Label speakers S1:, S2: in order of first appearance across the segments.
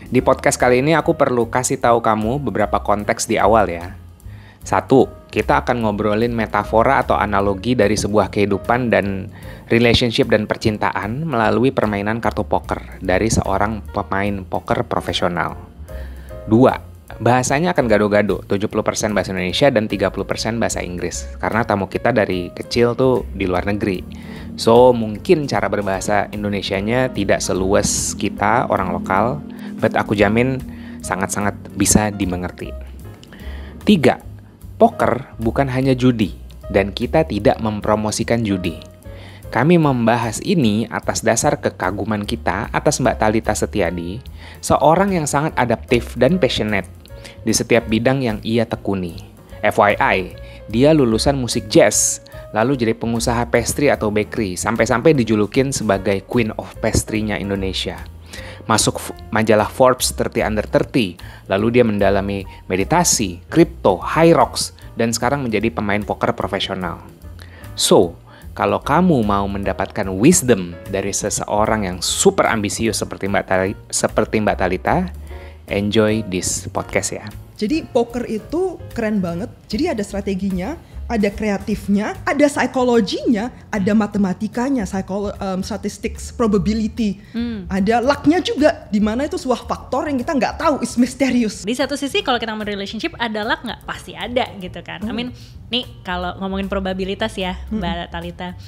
S1: Di podcast kali ini aku perlu kasih tahu kamu beberapa konteks di awal ya. 1, kita akan ngobrolin metafora atau analogi dari sebuah kehidupan dan relationship dan percintaan melalui permainan kartu poker dari seorang pemain poker profesional. 2, bahasanya akan gado-gado, 70% bahasa Indonesia dan 30% bahasa Inggris. Karena tamu kita dari kecil tuh di luar negeri. So, mungkin cara berbahasa Indonesianya tidak seluas kita orang lokal, but aku jamin sangat-sangat bisa dimengerti. 3, poker bukan hanya judi, dan kita tidak mempromosikan judi. Kami membahas ini atas dasar kekaguman kita atas Mbak Thalita Setiadi, seorang yang sangat adaptif dan passionate di setiap bidang yang ia tekuni. FYI, dia lulusan musik jazz, lalu jadi pengusaha pastry atau bakery, sampai-sampai dijulukin sebagai Queen of Pastry-nya Indonesia. Masuk majalah Forbes 30 Under 30, lalu dia mendalami meditasi, kripto, high rocks, dan sekarang menjadi pemain poker profesional. So, kalau kamu mau mendapatkan wisdom dari seseorang yang super ambisius seperti Mbak Thalita, enjoy this podcast ya.
S2: Jadi poker itu keren banget, jadi ada strateginya, ada kreatifnya, ada psikologinya, ada matematikanya, statistics, probability, ada lucknya juga, di mana itu sebuah faktor yang kita nggak tahu, is mysterious.
S3: Di satu sisi kalau kita ngomongin relationship, ada luck nggak? Pasti ada gitu kan. I mean, nih kalau ngomongin probabilitas ya Mbak Thalita,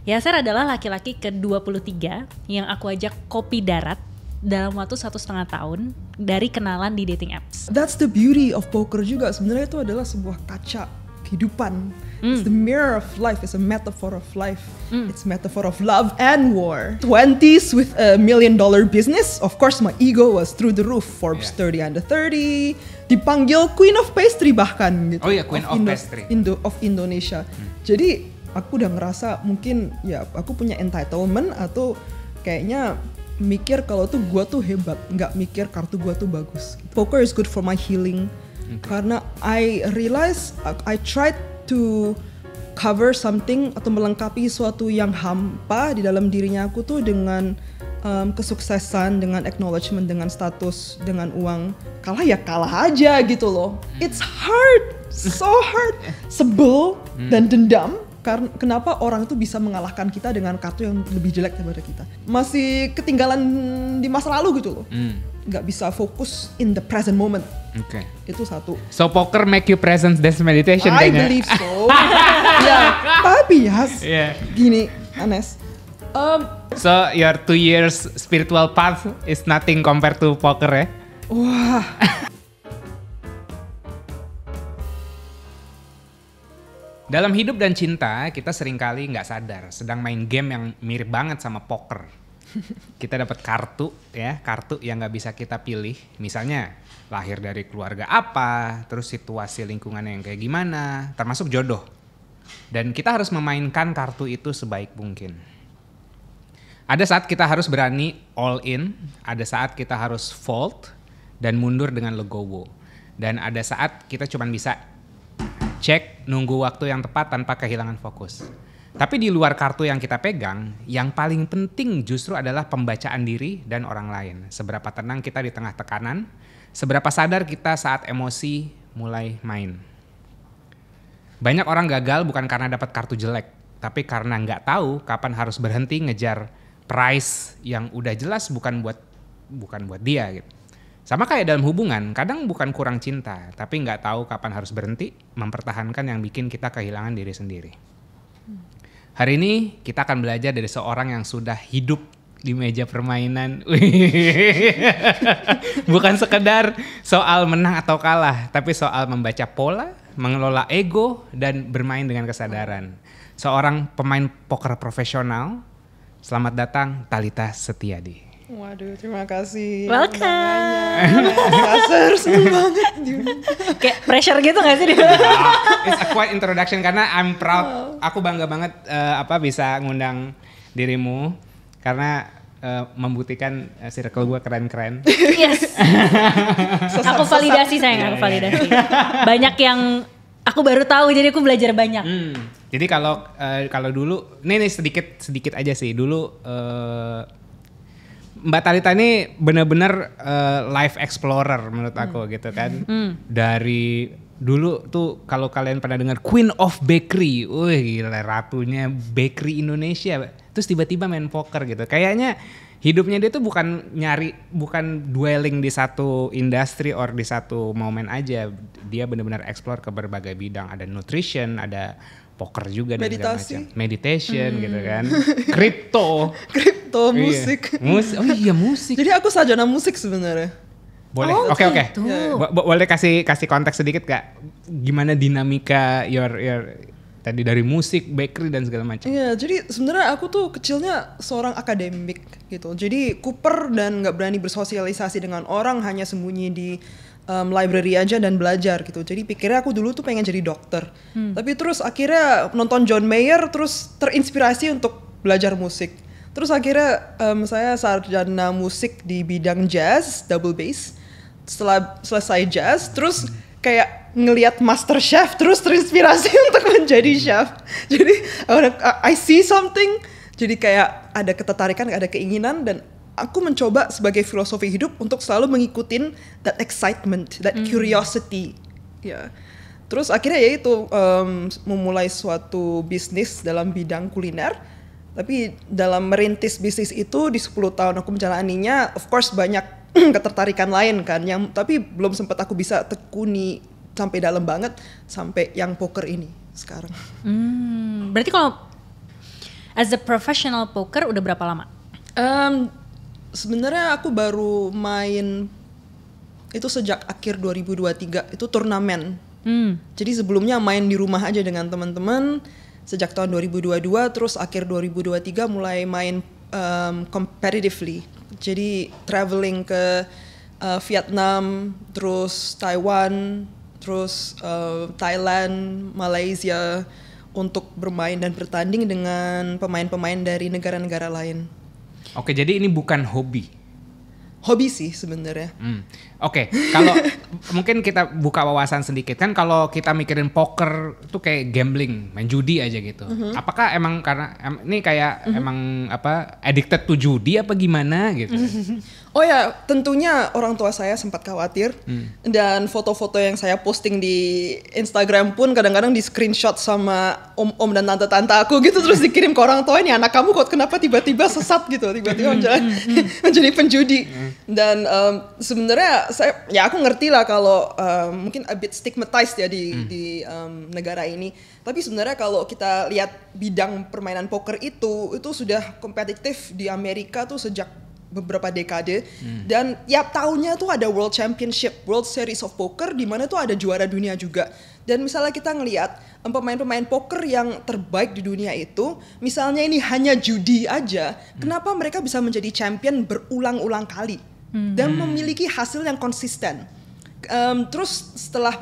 S3: Yasser adalah laki-laki ke-23 yang aku ajak kopi darat dalam waktu 1,5 tahun dari kenalan di dating apps.
S2: That's the beauty of poker juga, sebenarnya itu adalah sebuah kaca kehidupan. It's the mirror of life. It's a metaphor of life. It's a metaphor of love and war. 20s with $1 million business. Of course my ego was through the roof. Forbes 30 Under 30. Dipanggil Queen of Pastry bahkan gitu.
S1: Oh iya, Queen of Pastry.
S2: Of Indonesia. Jadi aku udah ngerasa mungkin ya aku punya entitlement atau kayaknya mikir kalau tuh gua tuh hebat, nggak mikir kartu gua tuh bagus. Poker is good for my healing. Karena I realize I tried to cover something atau melengkapi sesuatu yang hampa di dalam dirinya aku tuh dengan kesuksesan, dengan acknowledgement, dengan status, dengan uang. Kalah ya kalah aja gitu loh. It's hard, so hard, sebel dan dendam. Karena kenapa orang itu bisa mengalahkan kita dengan kartu yang lebih jelek daripada kita. Masih ketinggalan di masa lalu gitu loh. Nggak bisa fokus in the present moment.
S1: Okay.
S2: Itu satu.
S1: So poker make you presence-based meditation
S2: I
S1: kayaknya.
S2: believe so. Ya, tapi gini, Anes.
S1: So your 2 years spiritual path is nothing compared to poker ya?
S2: Wah.
S1: Dalam hidup dan cinta, kita seringkali nggak sadar sedang main game yang mirip banget sama poker. Kita dapat kartu yang nggak bisa kita pilih. Misalnya lahir dari keluarga apa, terus situasi lingkungannya yang kayak gimana, termasuk jodoh. Dan kita harus memainkan kartu itu sebaik mungkin. Ada saat kita harus berani all in, ada saat kita harus fold dan mundur dengan legowo. Dan ada saat kita cuma bisa cek, nunggu waktu yang tepat tanpa kehilangan fokus. Tapi di luar kartu yang kita pegang, yang paling penting justru adalah pembacaan diri dan orang lain. Seberapa tenang kita di tengah tekanan, seberapa sadar kita saat emosi mulai main. Banyak orang gagal bukan karena dapat kartu jelek, tapi karena nggak tahu kapan harus berhenti ngejar prize yang udah jelas bukan buat dia gitu. Sama kayak dalam hubungan, kadang bukan kurang cinta, tapi nggak tahu kapan harus berhenti mempertahankan yang bikin kita kehilangan diri sendiri. Hari ini kita akan belajar dari seorang yang sudah hidup di meja permainan. Bukan sekedar soal menang atau kalah, tapi soal membaca pola, mengelola ego, dan bermain dengan kesadaran. Seorang pemain poker profesional, selamat datang Thalita Setiadi.
S2: Waduh, terima kasih.
S3: Welcome.
S2: Yasser, seneng banget.
S3: Kayak pressure gitu gak sih?
S1: It's a quite introduction karena I'm proud. Aku bangga banget bisa ngundang dirimu karena membuktikan circle gue keren-keren.
S3: Yes. Aku validasi sayang, aku validasi. Banyak yang aku baru tahu, jadi aku belajar banyak.
S1: Jadi kalau dulu, ini sedikit aja sih. Dulu Mbak Thalita ini benar-benar life explorer menurut aku gitu kan. Dari dulu tuh kalau kalian pernah dengar Queen of Bakery, wih gila ratunya bakery Indonesia. Terus tiba-tiba main poker gitu. Kayaknya hidupnya dia tuh bukan dwelling di satu industri or di satu momen aja. Dia benar-benar explore ke berbagai bidang. Ada nutrition, ada poker juga dan segala macam. Meditation gitu kan. Crypto,
S2: musik.
S1: Oh iya musik.
S2: Jadi aku sarjana musik sebenarnya.
S1: Boleh.
S3: Oh,
S1: Oke.
S3: gitu.
S1: Boleh kasih konteks sedikit Kak? Gimana dinamika your tadi dari musik, bakery dan segala macam.
S2: Iya, jadi sebenarnya aku tuh kecilnya seorang akademik gitu. Jadi kuper dan nggak berani bersosialisasi dengan orang, hanya sembunyi di library aja dan belajar gitu. Jadi pikirnya aku dulu tuh pengen jadi dokter. Tapi terus akhirnya nonton John Mayer, terus terinspirasi untuk belajar musik. Terus akhirnya saya sarjana musik di bidang jazz, double bass. Setelah selesai jazz, terus kayak ngelihat Master Chef, terus terinspirasi untuk menjadi chef. Jadi I see something, jadi kayak ada ketertarikan, ada keinginan, dan aku mencoba sebagai filosofi hidup untuk selalu mengikutin that excitement, that curiosity. Ya. Terus akhirnya yaitu memulai suatu bisnis dalam bidang kuliner. Tapi dalam merintis bisnis itu di 10 tahun aku menjalaninya, of course banyak ketertarikan lain kan, yang tapi belum sempat aku bisa tekuni sampai dalam banget sampai yang poker ini sekarang.
S3: Berarti kalau as a professional poker udah berapa lama?
S2: Sebenarnya aku baru main itu sejak akhir 2023, itu turnamen. Jadi sebelumnya main di rumah aja dengan teman-teman sejak tahun 2022, terus akhir 2023 mulai main competitively. Jadi traveling ke Vietnam, terus Taiwan, terus Thailand, Malaysia untuk bermain dan bertanding dengan pemain-pemain dari negara-negara lain.
S1: Oke, jadi ini bukan hobi.
S2: Hobi sih sebenarnya.
S1: Oke, kalau mungkin kita buka wawasan sedikit kan, kalau kita mikirin poker itu kayak gambling, main judi aja gitu. Apakah emang karena ini kayak emang apa addicted to judi apa gimana gitu?
S2: Oh ya, tentunya orang tua saya sempat khawatir, dan foto-foto yang saya posting di Instagram pun kadang-kadang di screenshot sama om-om dan tante-tante aku gitu, terus dikirim ke orang tua, ini anak kamu kok kenapa tiba-tiba sesat gitu, tiba-tiba menjadi penjudi. Dan sebenarnya aku ngerti lah kalau mungkin a bit stigmatized ya di negara ini. Tapi sebenarnya kalau kita lihat bidang permainan poker itu sudah kompetitif di Amerika tuh sejak beberapa dekade, dan tiap tahunnya tuh ada World Championship, World Series of Poker, di mana tuh ada juara dunia juga. Dan misalnya kita ngelihat pemain-pemain poker yang terbaik di dunia itu, misalnya ini hanya judi aja, kenapa mereka bisa menjadi champion berulang-ulang kali dan memiliki hasil yang konsisten. Terus setelah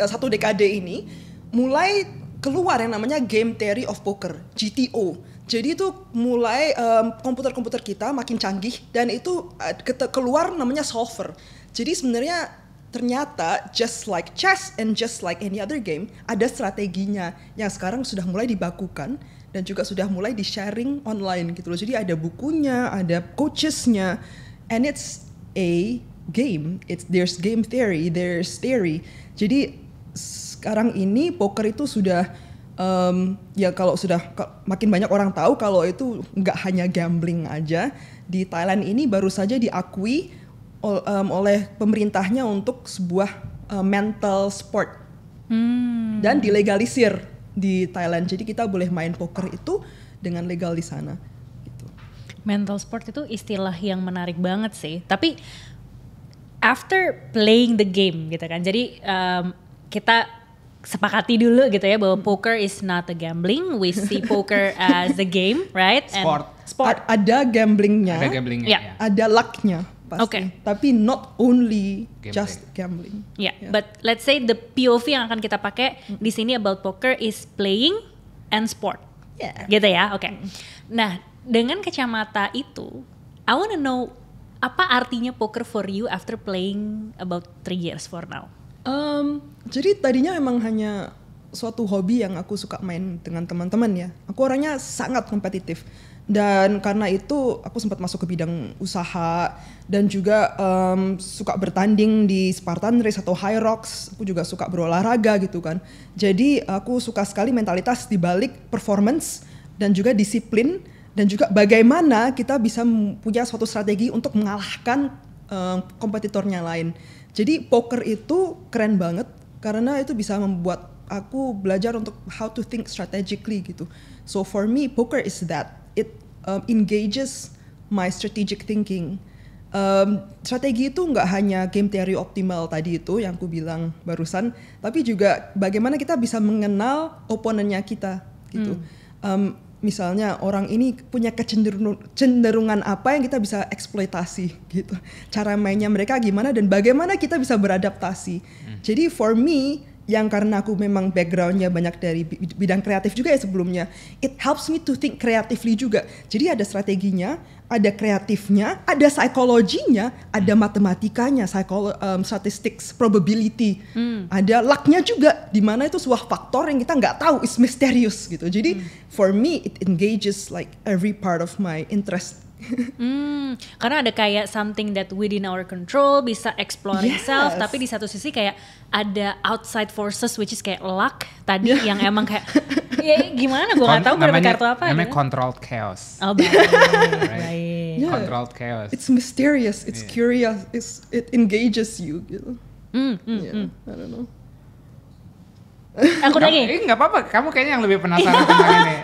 S2: satu dekade ini, mulai keluar yang namanya Game Theory of Poker, GTO. Jadi itu mulai komputer-komputer kita makin canggih, dan itu keluar namanya solver. Jadi sebenarnya ternyata just like chess and just like any other game, ada strateginya yang sekarang sudah mulai dibakukan dan juga sudah mulai di-sharing online gitu loh. Jadi ada bukunya, ada coachesnya, and it's a game. There's game theory, there's theory. Jadi sekarang ini poker itu sudah ya kalau sudah makin banyak orang tahu kalau itu nggak hanya gambling aja. Di Thailand ini baru saja diakui oleh pemerintahnya untuk sebuah mental sport dan dilegalisir di Thailand. Jadi kita boleh main poker itu dengan legal di sana. Gitu.
S3: Mental sport itu istilah yang menarik banget sih. Tapi after playing the game gitu kan, jadi kita sepakati dulu gitu ya bahwa poker is not a gambling, we see poker as a game, right?
S1: Sport.
S2: Ada gamblingnya,
S3: Yeah.
S2: ada lucknya pasti.
S3: Okay.
S2: Tapi not only
S1: Gambling.
S2: just gambling.
S3: Yeah, but let's say the POV yang akan kita pakai di sini about poker is playing and sport.
S2: Yeah.
S3: Gitu ya, oke. Nah, dengan kacamata itu, I wanna know apa artinya poker for you after playing about 3 years for now?
S2: Jadi tadinya memang hanya suatu hobi yang aku suka main dengan teman-teman ya. Aku orangnya sangat kompetitif. Dan karena itu aku sempat masuk ke bidang usaha dan juga suka bertanding di Spartan Race atau High Rocks. Aku juga suka berolahraga gitu kan. Jadi aku suka sekali mentalitas di balik performance dan juga disiplin dan juga bagaimana kita bisa punya suatu strategi untuk mengalahkan kompetitornya lain. Jadi poker itu keren banget karena itu bisa membuat aku belajar untuk how to think strategically gitu. So for me poker is that. It engages my strategic thinking. Strategi itu nggak hanya game theory optimal tadi itu yang aku bilang barusan, tapi juga bagaimana kita bisa mengenal oponennya kita gitu. Misalnya orang ini punya kecenderungan apa yang kita bisa eksploitasi gitu. Cara mainnya mereka gimana dan bagaimana kita bisa beradaptasi. Jadi for me, yang karena aku memang backgroundnya banyak dari bidang kreatif juga ya sebelumnya, it helps me to think creatively juga. Jadi ada strateginya, ada kreatifnya, ada psikologinya, ada matematikanya, statistics, probability, ada lucknya juga, di mana itu sebuah faktor yang kita nggak tahu, is mysterious gitu. Jadi for me it engages like every part of my interest.
S3: Karena ada kayak something that within our control, bisa exploring self, tapi di satu sisi kayak ada outside forces which is kayak luck tadi yang emang kayak ya gimana gue nggak tahu berapa kartu apa.
S1: Namanya controlled chaos.
S3: Oh baik.
S2: Yeah.
S1: Controlled chaos.
S2: It's mysterious, it's curious, it engages you gitu. I don't know.
S3: Aku lagi.
S1: Nggak apa-apa, kamu kayaknya yang lebih penasaran tentang ini.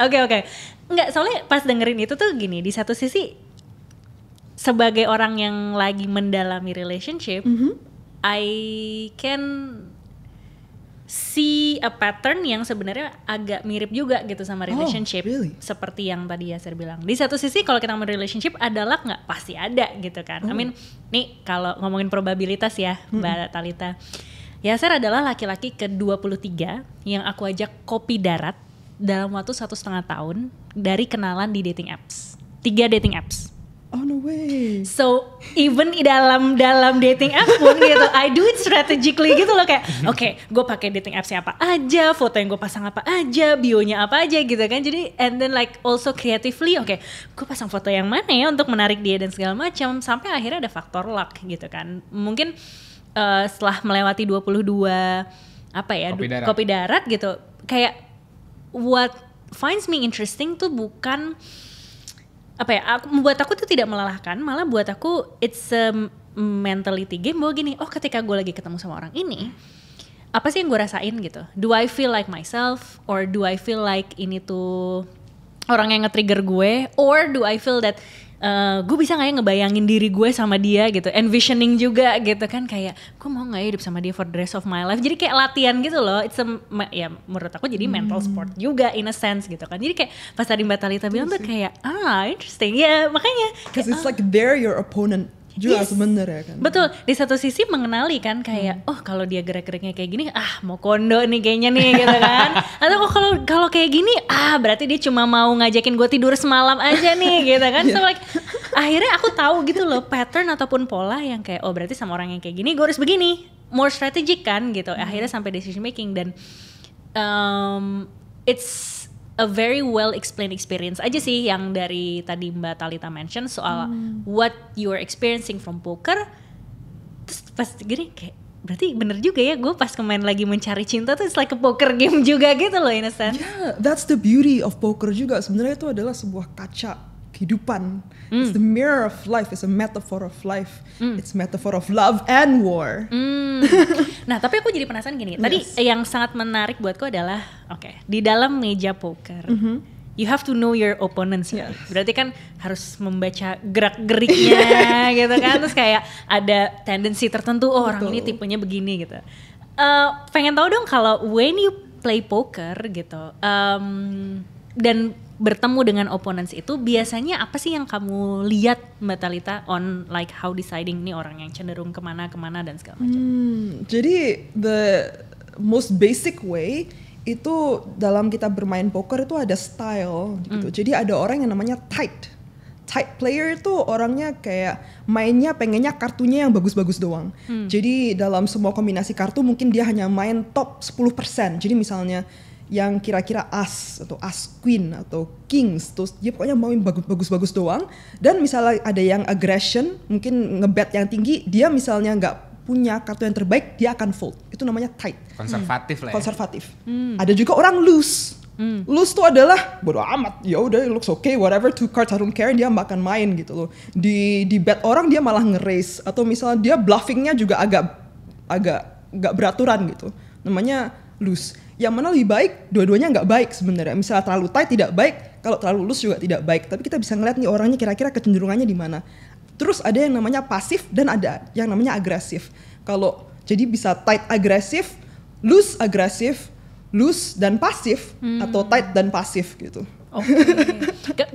S3: Oke. Enggak, soalnya pas dengerin itu tuh gini, di satu sisi sebagai orang yang lagi mendalami relationship, I can see a pattern yang sebenarnya agak mirip juga gitu sama relationship.
S2: Really?
S3: Seperti yang tadi Yaser bilang. Di satu sisi kalau kita ngomongin relationship adalah nggak pasti ada gitu kan. I mean, nih kalau ngomongin probabilitas ya Mbak Talitha. Yaser adalah laki-laki ke-23 yang aku ajak kopi darat dalam waktu 1,5 tahun dari kenalan di dating apps. 3 dating apps.
S2: Oh no way.
S3: So even di dalam dating apps pun gitu, I do it strategically gitu loh kayak, oke, gue pakai dating appsnya apa aja, foto yang gue pasang apa aja, bionya apa aja gitu kan. Jadi and then like also creatively, oke, gue pasang foto yang mana ya untuk menarik dia dan segala macam, sampai akhirnya ada faktor luck gitu kan. Mungkin setelah melewati 22 kopi darat gitu, kayak what finds me interesting tuh bukan membuat aku tuh tidak melelahkan, malah buat aku it's a mentality game bahwa gini, ketika gue lagi ketemu sama orang ini, apa sih yang gue rasain gitu? Do I feel like myself, or do I feel like ini tuh orang yang nge-trigger gue, or do I feel that gue bisa gak ya ngebayangin diri gue sama dia gitu, envisioning juga gitu kan, kayak gue mau gak ya hidup sama dia for the rest of my life. Jadi kayak latihan gitu loh, ya menurut aku jadi mental sport juga in a sense gitu kan. Jadi kayak pas tadi Mbak Talitha bilang tuh kayak interesting ya, makanya
S2: because it's like they're your opponent juga sebenarnya kan.
S3: Betul, di satu sisi mengenali kan kayak kalau dia gerak-geriknya kayak gini, mau kondo nih kayaknya nih gitu kan. Atau kalau kayak gini, berarti dia cuma mau ngajakin gue tidur semalam aja nih gitu kan. So like akhirnya aku tahu gitu loh pattern ataupun pola yang kayak berarti sama orang yang kayak gini gue harus begini, more strategic kan gitu. Akhirnya sampai decision making dan it's a very well explained experience aja sih yang dari tadi Mbak Talitha mention soal what you are experiencing from poker. Terus pas gini kayak berarti bener juga ya, gue pas kemarin lagi mencari cinta tuh it's like a poker game juga gitu loh in a sense.
S2: Yeah, that's the beauty of poker juga. Sebenarnya itu adalah sebuah kaca kehidupan. It's the mirror of life, it's a metaphor of life. It's metaphor of love and war.
S3: Nah, tapi aku jadi penasaran gini. Tadi yang sangat menarik buatku adalah di dalam meja poker, you have to know your opponents. Berarti kan harus membaca gerak-geriknya gitu kan. Terus kayak ada tendensi tertentu, orang ini tipenya begini gitu. Pengen tahu dong kalau when you play poker gitu, dan bertemu dengan opponents itu, biasanya apa sih yang kamu lihat Mbak Talitha on like how deciding nih orang yang cenderung kemana dan segala macam?
S2: Jadi the most basic way itu dalam kita bermain poker itu ada style gitu. Jadi ada orang yang namanya tight player itu orangnya kayak mainnya pengennya kartunya yang bagus-bagus doang. Jadi dalam semua kombinasi kartu mungkin dia hanya main top 10%. Jadi misalnya yang kira-kira as atau as queen atau kings, terus dia pokoknya mau yang bagus-bagus doang. Dan misalnya ada yang aggression, mungkin ngebet yang tinggi, dia misalnya nggak punya kartu yang terbaik, dia akan fold. Itu namanya tight.
S1: Konservatif lah ya.
S2: Konservatif. Ada juga orang loose. Loose tuh adalah bodo amat, ya udah it looks okay, whatever, 2 cards I don't care, dia makan main gitu loh. Di bet orang dia malah nge-raise, atau misalnya dia bluffingnya juga agak nggak beraturan gitu. Namanya loose. Yang mana lebih baik, dua-duanya nggak baik sebenarnya. Misalnya terlalu tight tidak baik, kalau terlalu loose juga tidak baik. Tapi kita bisa ngeliat nih orangnya kira-kira kecenderungannya di mana. Terus ada yang namanya pasif dan ada yang namanya agresif. Kalau jadi bisa tight agresif, loose agresif, loose dan pasif, atau tight dan pasif gitu.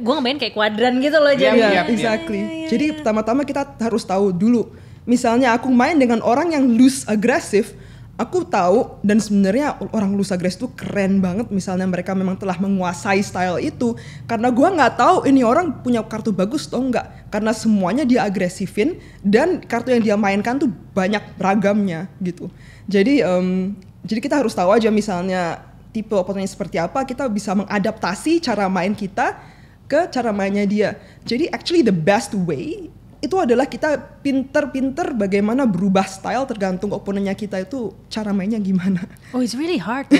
S3: Gue ngebayangin kayak kuadran gitu loh jadi.
S2: Exactly. Jadi pertama-tama kita harus tahu dulu. Misalnya aku main dengan orang yang loose agresif, aku tahu, dan sebenarnya orang loose agresif itu keren banget. Misalnya mereka memang telah menguasai style itu, karena gue nggak tahu ini orang punya kartu bagus atau enggak, karena semuanya dia agresifin dan kartu yang dia mainkan tuh banyak ragamnya gitu. Jadi kita harus tahu aja misalnya tipe oponennya seperti apa, kita bisa mengadaptasi cara main kita ke cara mainnya dia. Jadi actually the best way itu adalah kita pinter-pinter bagaimana berubah style tergantung oponennya kita itu cara mainnya gimana.
S3: Oh, it's really hard.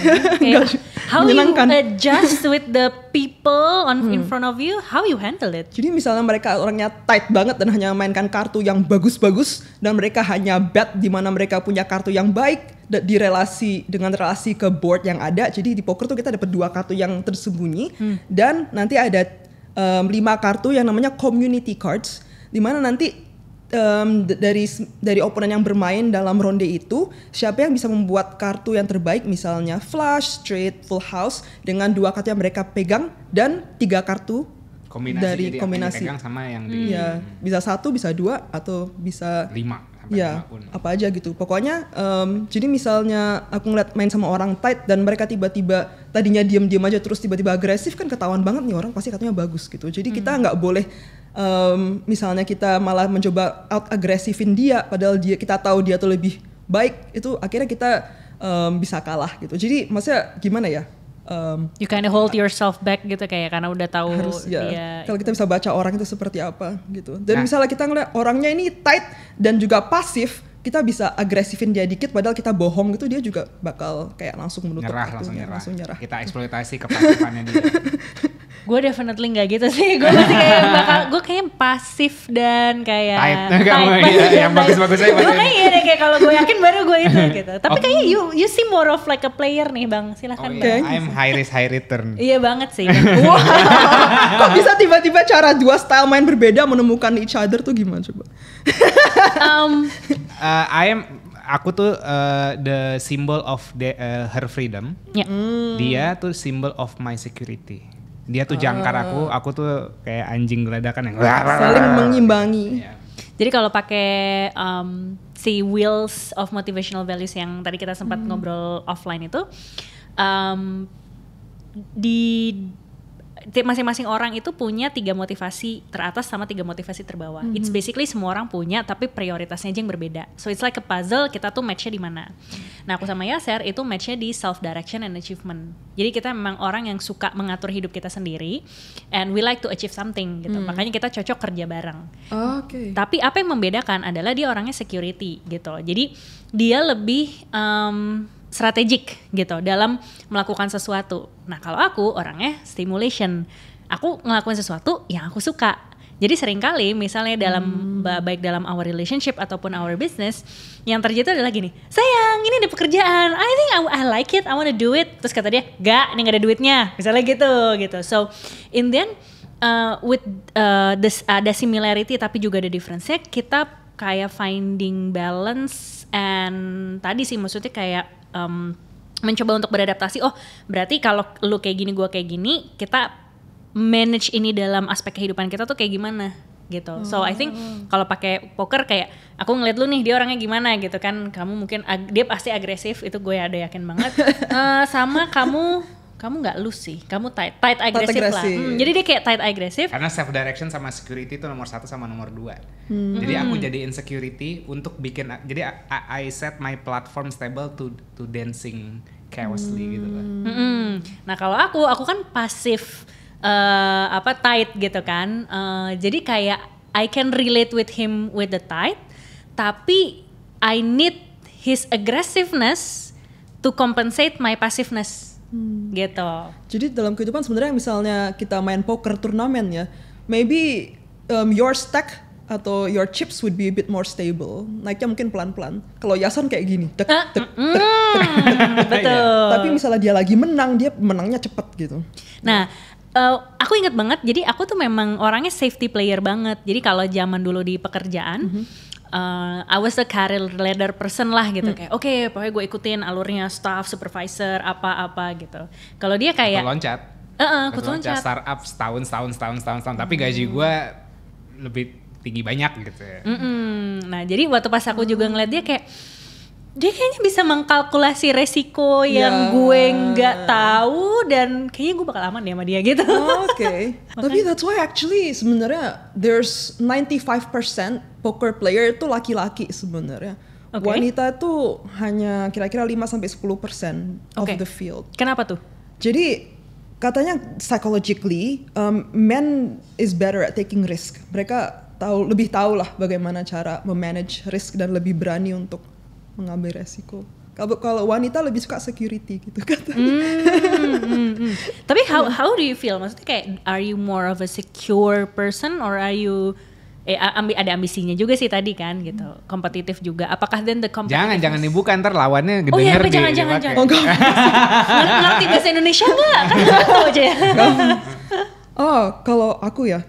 S3: How you adjust with the people in front of you, how you handle it?
S2: Jadi misalnya mereka orangnya tight banget dan hanya mainkan kartu yang bagus-bagus, dan mereka hanya bet di mana mereka punya kartu yang baik dengan relasi ke board yang ada. Jadi di poker tuh kita dapat 2 kartu yang tersembunyi, dan nanti ada 5 kartu yang namanya community cards, di mana nanti dari oponen yang bermain dalam ronde itu, siapa yang bisa membuat kartu yang terbaik, misalnya flush, straight, full house, dengan 2 kartu yang mereka pegang dan 3 kartu dari kombinasi.
S1: Pegang sama yang di
S2: bisa 1, bisa 2, atau bisa
S1: 5.
S2: Ya, apa aja gitu. Pokoknya, jadi misalnya aku ngeliat main sama orang tight dan mereka tiba-tiba tadinya diam-diam aja terus tiba-tiba agresif, kan ketahuan banget nih orang pasti kartunya bagus gitu. Jadi kita nggak boleh misalnya kita malah mencoba out agresifin dia, padahal kita tahu dia tuh lebih baik, itu akhirnya kita bisa kalah gitu. Jadi maksudnya gimana ya?
S3: You kind of hold yourself back gitu kayak karena udah tahu
S2: harus,
S3: dia.
S2: Kalau kita bisa baca orang itu seperti apa gitu. Dan misalnya kita ngeliat orangnya ini tight dan juga pasif, kita bisa agresifin dia dikit padahal kita bohong gitu, dia juga bakal kayak langsung menutup kartunya, langsung nyerah.
S1: Kita eksploitasi kepasifannya dia.
S3: Gue definitely nggak gitu sih. Gue masih kayak gue kayaknya pasif dan kayak
S1: tight yang bagus-bagus aja.
S3: Gue kayaknya kayak kalau gue yakin baru gue itu gitu. Tapi kayaknya you see more of like a player nih Bang. Silahkan Bang.
S1: I'm high risk high return.
S3: Iya banget sih.
S2: Wow. Kok bisa tiba-tiba cara 2 style main berbeda menemukan each other tuh gimana coba?
S1: Aku tuh the symbol of her freedom. Dia tuh symbol of my security. Dia tuh jangkar aku tuh kayak anjing geladakan yang
S2: saling mengimbangi.
S3: Jadi kalau pakai si wheels of motivational values yang tadi kita sempat ngobrol offline itu, di masing-masing orang itu punya 3 motivasi teratas sama 3 motivasi terbawah. It's basically semua orang punya, tapi prioritasnya aja yang berbeda. So it's like a puzzle, kita tuh matchnya di mana. Nah aku sama Yaser itu matchnya di self direction and achievement. Jadi kita memang orang yang suka mengatur hidup kita sendiri, and we like to achieve something gitu. Makanya kita cocok kerja bareng. Tapi apa yang membedakan adalah dia orangnya security gitu. Jadi dia lebih strategik gitu dalam melakukan sesuatu. Nah kalau aku orangnya stimulation, aku ngelakuin sesuatu yang aku suka. Jadi seringkali misalnya baik dalam our relationship ataupun our business, yang terjadi adalah gini, sayang ini ada pekerjaan, I think I like it, I wanna do it. Terus kata dia, gak, ini gak ada duitnya, misalnya gitu. So in the end, with ada similarity tapi juga ada difference-nya, kita kayak finding balance, and tadi sih maksudnya kayak mencoba untuk beradaptasi. Oh berarti kalau lu kayak gini gue kayak gini, kita manage ini dalam aspek kehidupan kita tuh kayak gimana gitu. So I think kalau pakai poker kayak aku ngeliat lu nih dia orangnya gimana gitu kan, kamu mungkin dia pasti agresif, itu gue ada yakin banget. Sama kamu nggak loose sih, kamu tight agresif lah. Jadi dia kayak tight agresif.
S1: Karena self direction sama security itu nomor 1 sama nomor 2. Jadi aku jadi insecurity untuk bikin. Jadi I set my platform stable to dancing chaosly gitu lah.
S3: Nah kalau aku kan pasif tight gitu kan. Jadi kayak I can relate with him with the tight, tapi I need his aggressiveness to compensate my passiveness. Gitu.
S2: Jadi dalam kehidupan sebenarnya misalnya kita main poker turnamen ya, maybe your stack atau your chips would be a bit more stable. Naiknya mungkin pelan-pelan. Kalau Yason kayak gini.
S3: Betul.
S2: Tapi misalnya dia lagi menang, dia menangnya cepet gitu.
S3: Nah, aku ingat banget. Jadi aku tuh memang orangnya safety player banget. Jadi kalau zaman dulu di pekerjaan, I was a career leader person lah gitu. Kayak oke, pokoknya gue ikutin alurnya staff, supervisor, apa-apa gitu. Kalau dia kayak
S1: loncat.
S3: loncat.
S1: Startup setahun. Tapi gaji gue lebih tinggi banyak gitu ya.
S3: Nah jadi waktu pas aku juga ngeliat dia kayaknya bisa mengkalkulasi resiko yang gue nggak tahu dan kayaknya gue bakal aman deh sama dia gitu.
S2: Oke. Tapi that's why actually sebenarnya there's 95% poker player itu laki-laki sebenarnya. Wanita itu hanya kira-kira 5-10% of the field.
S3: Kenapa tuh?
S2: Jadi katanya psychologically men is better at taking risk. Mereka lebih tahu lah bagaimana cara memanage risk dan lebih berani untuk mengambil resiko. Kalau wanita lebih suka security gitu katanya.
S3: Tapi how do you feel? Maksudnya kayak are you more of a secure person or are you ada ambisinya juga sih tadi kan gitu. Kompetitif juga. Apakah then the competitive?
S1: Jangan dibuka ntar lawannya denger
S3: jangan. Ngerti bahasa Indonesia enggak? Kan tahu aja ya.
S2: Kalau aku ya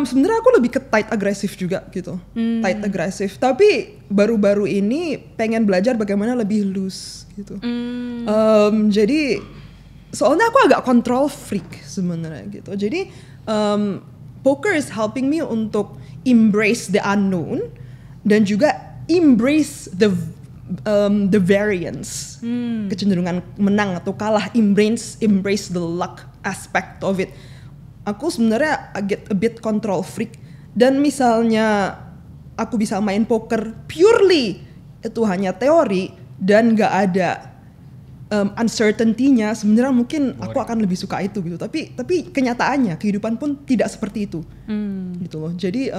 S2: sebenarnya aku lebih ke tight agresif juga gitu. Tight agresif. Tapi baru-baru ini pengen belajar bagaimana lebih loose gitu. Jadi soalnya aku agak control freak sebenarnya gitu. Jadi poker is helping me untuk embrace the unknown dan juga embrace the variance. Kecenderungan menang atau kalah, embrace the luck aspect of it. Aku sebenarnya get a bit control freak dan misalnya aku bisa main poker purely itu hanya teori dan nggak ada uncertainty-nya, sebenarnya mungkin aku akan lebih suka itu gitu. Tapi kenyataannya kehidupan pun tidak seperti itu, gitu loh. Jadi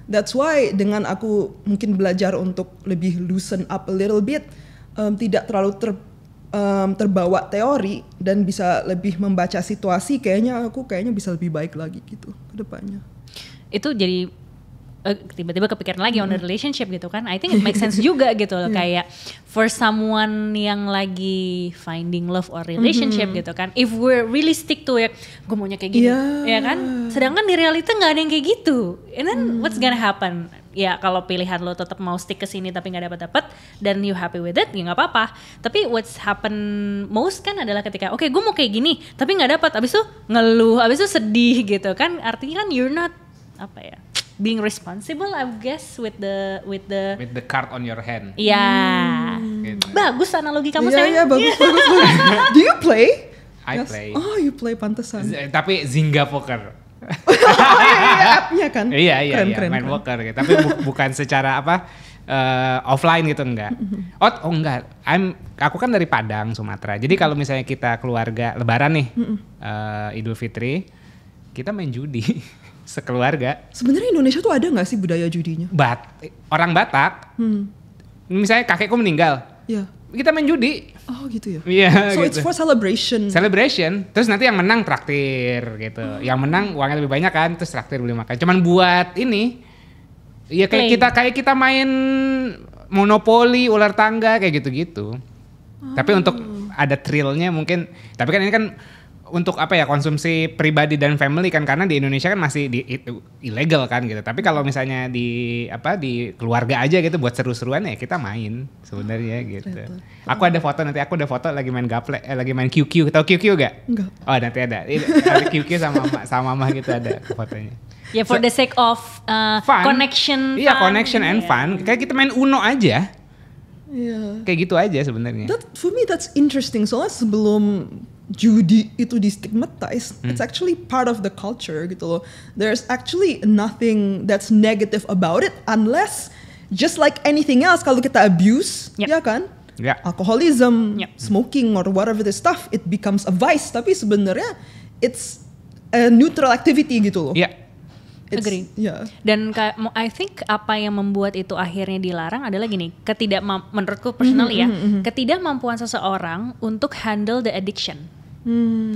S2: that's why dengan aku mungkin belajar untuk lebih loosen up a little bit, tidak terlalu terbawa teori dan bisa lebih membaca situasi, kayaknya bisa lebih baik lagi gitu ke depannya.
S3: Itu jadi tiba-tiba kepikiran lagi on the relationship gitu kan. I think it makes sense juga gitu loh. Kayak for someone yang lagi finding love or relationship gitu kan, if we're really stick to it, gue maunya kayak gini, ya kan. Sedangkan di realita nggak ada yang kayak gitu. And then what's gonna happen? Ya kalau pilihan lo tetap mau stick ke sini tapi nggak dapat dan you happy with it, ya nggak apa-apa. Tapi what's happen most kan adalah ketika oke, gue mau kayak gini tapi nggak dapat, abis itu ngeluh, abis itu sedih gitu kan. Artinya kan you're not being responsible, I guess, with the
S1: card on your hand.
S3: Iya.
S1: Gitu.
S3: Bagus analogi kamu,
S2: Iya, bagus. Do you play?
S1: I play.
S2: Oh, you play, pantesan.
S1: Tapi Zynga Poker.
S2: App-nya kan?
S1: Iya, main poker gitu. Tapi bukan secara offline gitu, enggak. Enggak. Aku kan dari Padang, Sumatera. Jadi kalau misalnya kita keluarga Lebaran nih, Idul Fitri, kita main judi sekeluarga. Sebenarnya
S2: Indonesia tuh ada nggak sih budaya judinya?
S1: Orang Batak, misalnya kakekku meninggal, kita main judi.
S2: Oh gitu ya?
S1: Iya.
S2: So gitu. It's for celebration.
S1: Terus nanti yang menang traktir gitu. Yang menang uangnya lebih banyak kan, terus traktir beli makan. Cuman buat ini, ya kayak kita main monopoli, ular tangga kayak gitu-gitu. Tapi untuk ada thrillnya mungkin. Tapi kan ini kan untuk konsumsi pribadi dan family kan, karena di Indonesia kan masih ilegal kan gitu. Tapi kalau misalnya di keluarga aja gitu buat seru-seruan ya kita main sebenarnya gitu. Betul. Aku ada foto lagi main gaple, lagi main QQ. Tahu QQ gak?
S2: Enggak.
S1: Oh, nanti ada QQ sama mama gitu ada fotonya.
S3: Ya for the sake of
S1: fun.
S3: Connection.
S1: Iya, connection and fun. Kayak kita main Uno aja.
S2: Iya.
S1: Kayak gitu aja sebenarnya.
S2: For me that's interesting. Soalnya sebelum judi itu di-stigmatize, it's actually part of the culture gitu loh. There's actually nothing that's negative about it unless just like anything else, kalau kita abuse, ya kan? alcoholism, smoking or whatever the stuff, it becomes a vice. Tapi sebenarnya it's a neutral activity gitu loh.
S3: Agree. Dan I think apa yang membuat itu akhirnya dilarang adalah gini, menurutku personal ketidakmampuan seseorang untuk handle the addiction.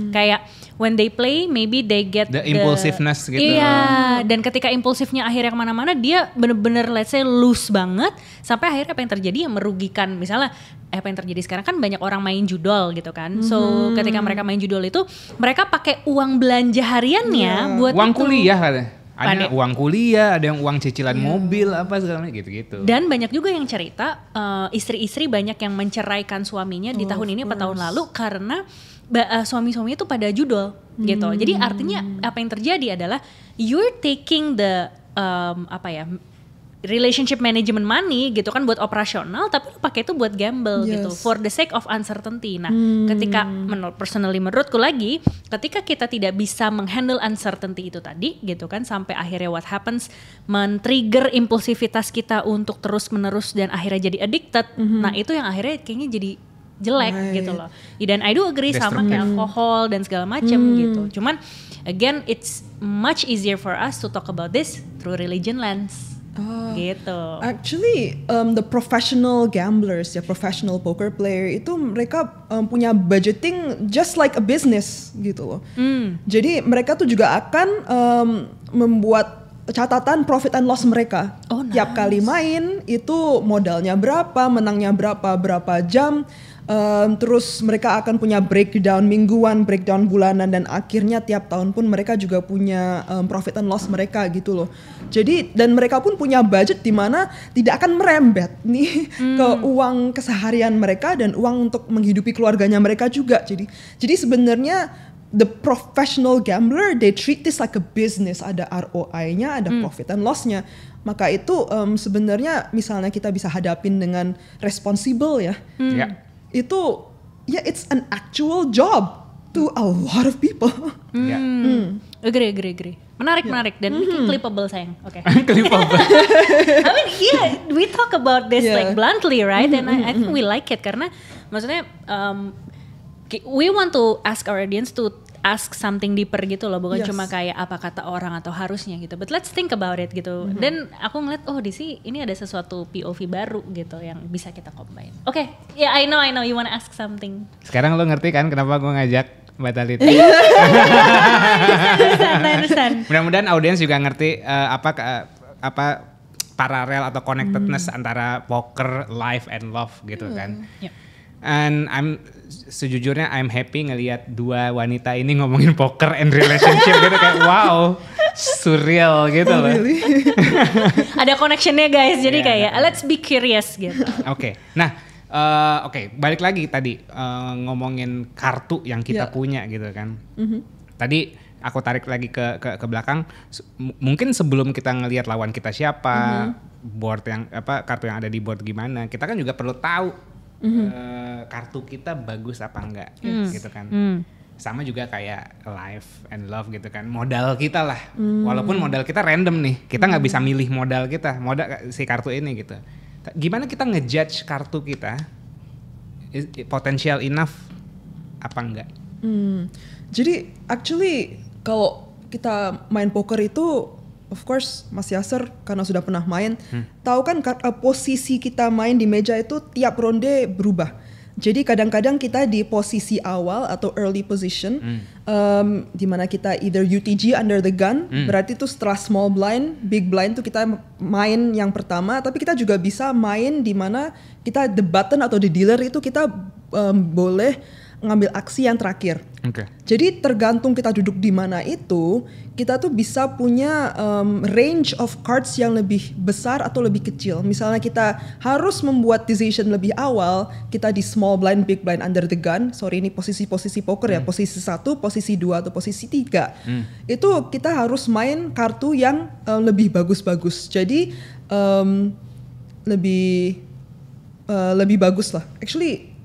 S3: Kayak when they play, maybe they get
S1: the impulsiveness gitu.
S3: Iya, dan ketika impulsifnya akhirnya kemana-mana, dia bener-bener let's say loose banget, sampai akhirnya apa yang terjadi yang merugikan. Misalnya apa yang terjadi sekarang kan banyak orang main judol gitu kan. So ketika mereka main judol itu, mereka pakai uang belanja hariannya buat
S1: uang
S3: itu.
S1: Kuliah katanya. Ada uang kuliah, ada yang uang cicilan mobil, apa segala gitu-gitu.
S3: Dan banyak juga yang cerita istri-istri banyak yang menceraikan suaminya di tahun ini atau tahun lalu karena suami-suaminya tuh pada judol gitu. Jadi artinya apa yang terjadi adalah you're taking the relationship management money gitu kan buat operasional, tapi lu pakai itu buat gamble gitu for the sake of uncertainty. Nah, ketika menurutku lagi, ketika kita tidak bisa menghandle uncertainty itu tadi gitu kan, sampai akhirnya what happens men-trigger impulsivitas kita untuk terus-menerus dan akhirnya jadi addicted. Nah, itu yang akhirnya kayaknya jadi jelek gitu loh. Dan I do agree sama kayak alkohol dan segala macam gitu. Cuman again it's much easier for us to talk about this through religion lens. Gitu.
S2: Actually, the professional gamblers, professional poker player itu mereka punya budgeting just like a business gitu loh. Jadi mereka tuh juga akan membuat catatan profit and loss mereka. Tiap kali main itu modalnya berapa, menangnya berapa jam. Terus mereka akan punya breakdown mingguan, breakdown bulanan, dan akhirnya tiap tahun pun mereka juga punya profit and loss mereka gitu loh. Jadi dan mereka pun punya budget di mana tidak akan merembet nih ke uang keseharian mereka dan uang untuk menghidupi keluarganya mereka juga. Jadi sebenarnya the professional gambler they treat this like a business, ada ROI-nya, ada profit and loss-nya. Maka itu sebenarnya misalnya kita bisa hadapin dengan responsible ya. Itu it's an actual job to a lot of people.
S3: Agree. Menarik dan mungkin clippable sayang. Oke.
S1: Clippable.
S3: I mean, we talk about this like bluntly, right? And I think we like it karena maksudnya we want to ask our audience to ask something deeper gitu loh, bukan cuma kayak apa kata orang atau harusnya gitu. But let's think about it gitu. Dan aku ngeliat ini ada sesuatu POV baru gitu yang bisa kita combine. Oke, I know you wanna ask something.
S1: Sekarang lo ngerti kan kenapa gue ngajak Mbak Talita?
S3: Understand.
S1: Mudah-mudahan audiens juga ngerti apa paralel atau connectedness antara poker, life and love gitu kan. And sejujurnya I'm happy ngelihat dua wanita ini ngomongin poker and relationship gitu kayak wow, surreal gitu loh.
S2: Really?
S3: Ada connectionnya guys, jadi kayak let's be curious gitu.
S1: Oke. Nah, balik lagi tadi ngomongin kartu yang kita punya gitu kan. Tadi aku tarik lagi ke belakang. Mungkin sebelum kita ngelihat lawan kita siapa, board yang kartu yang ada di board gimana, kita kan juga perlu tahu kartu kita bagus apa enggak gitu kan. Sama juga kayak life and love gitu kan, modal kita lah. Walaupun modal kita random nih, kita nggak bisa milih modal kita, modal si kartu ini gitu. Gimana kita ngejudge kartu kita potential enough apa enggak?
S2: Jadi actually kalau kita main poker itu of course Mas Yasser karena sudah pernah main tahu kan posisi kita main di meja itu tiap ronde berubah. Jadi kadang-kadang kita di posisi awal atau early position di mana kita either UTG under the gun, berarti itu setelah small blind, big blind tuh kita main yang pertama, tapi kita juga bisa main di mana kita the button atau the dealer itu kita boleh ngambil aksi yang terakhir. Jadi tergantung kita duduk di mana itu, kita tuh bisa punya range of cards yang lebih besar atau lebih kecil. Misalnya kita harus membuat decision lebih awal, kita di small blind, big blind, under the gun. Sorry ini posisi-posisi poker ya, posisi 1, posisi 2 atau posisi 3. Itu kita harus main kartu yang lebih bagus-bagus. Jadi lebih bagus lah. Actually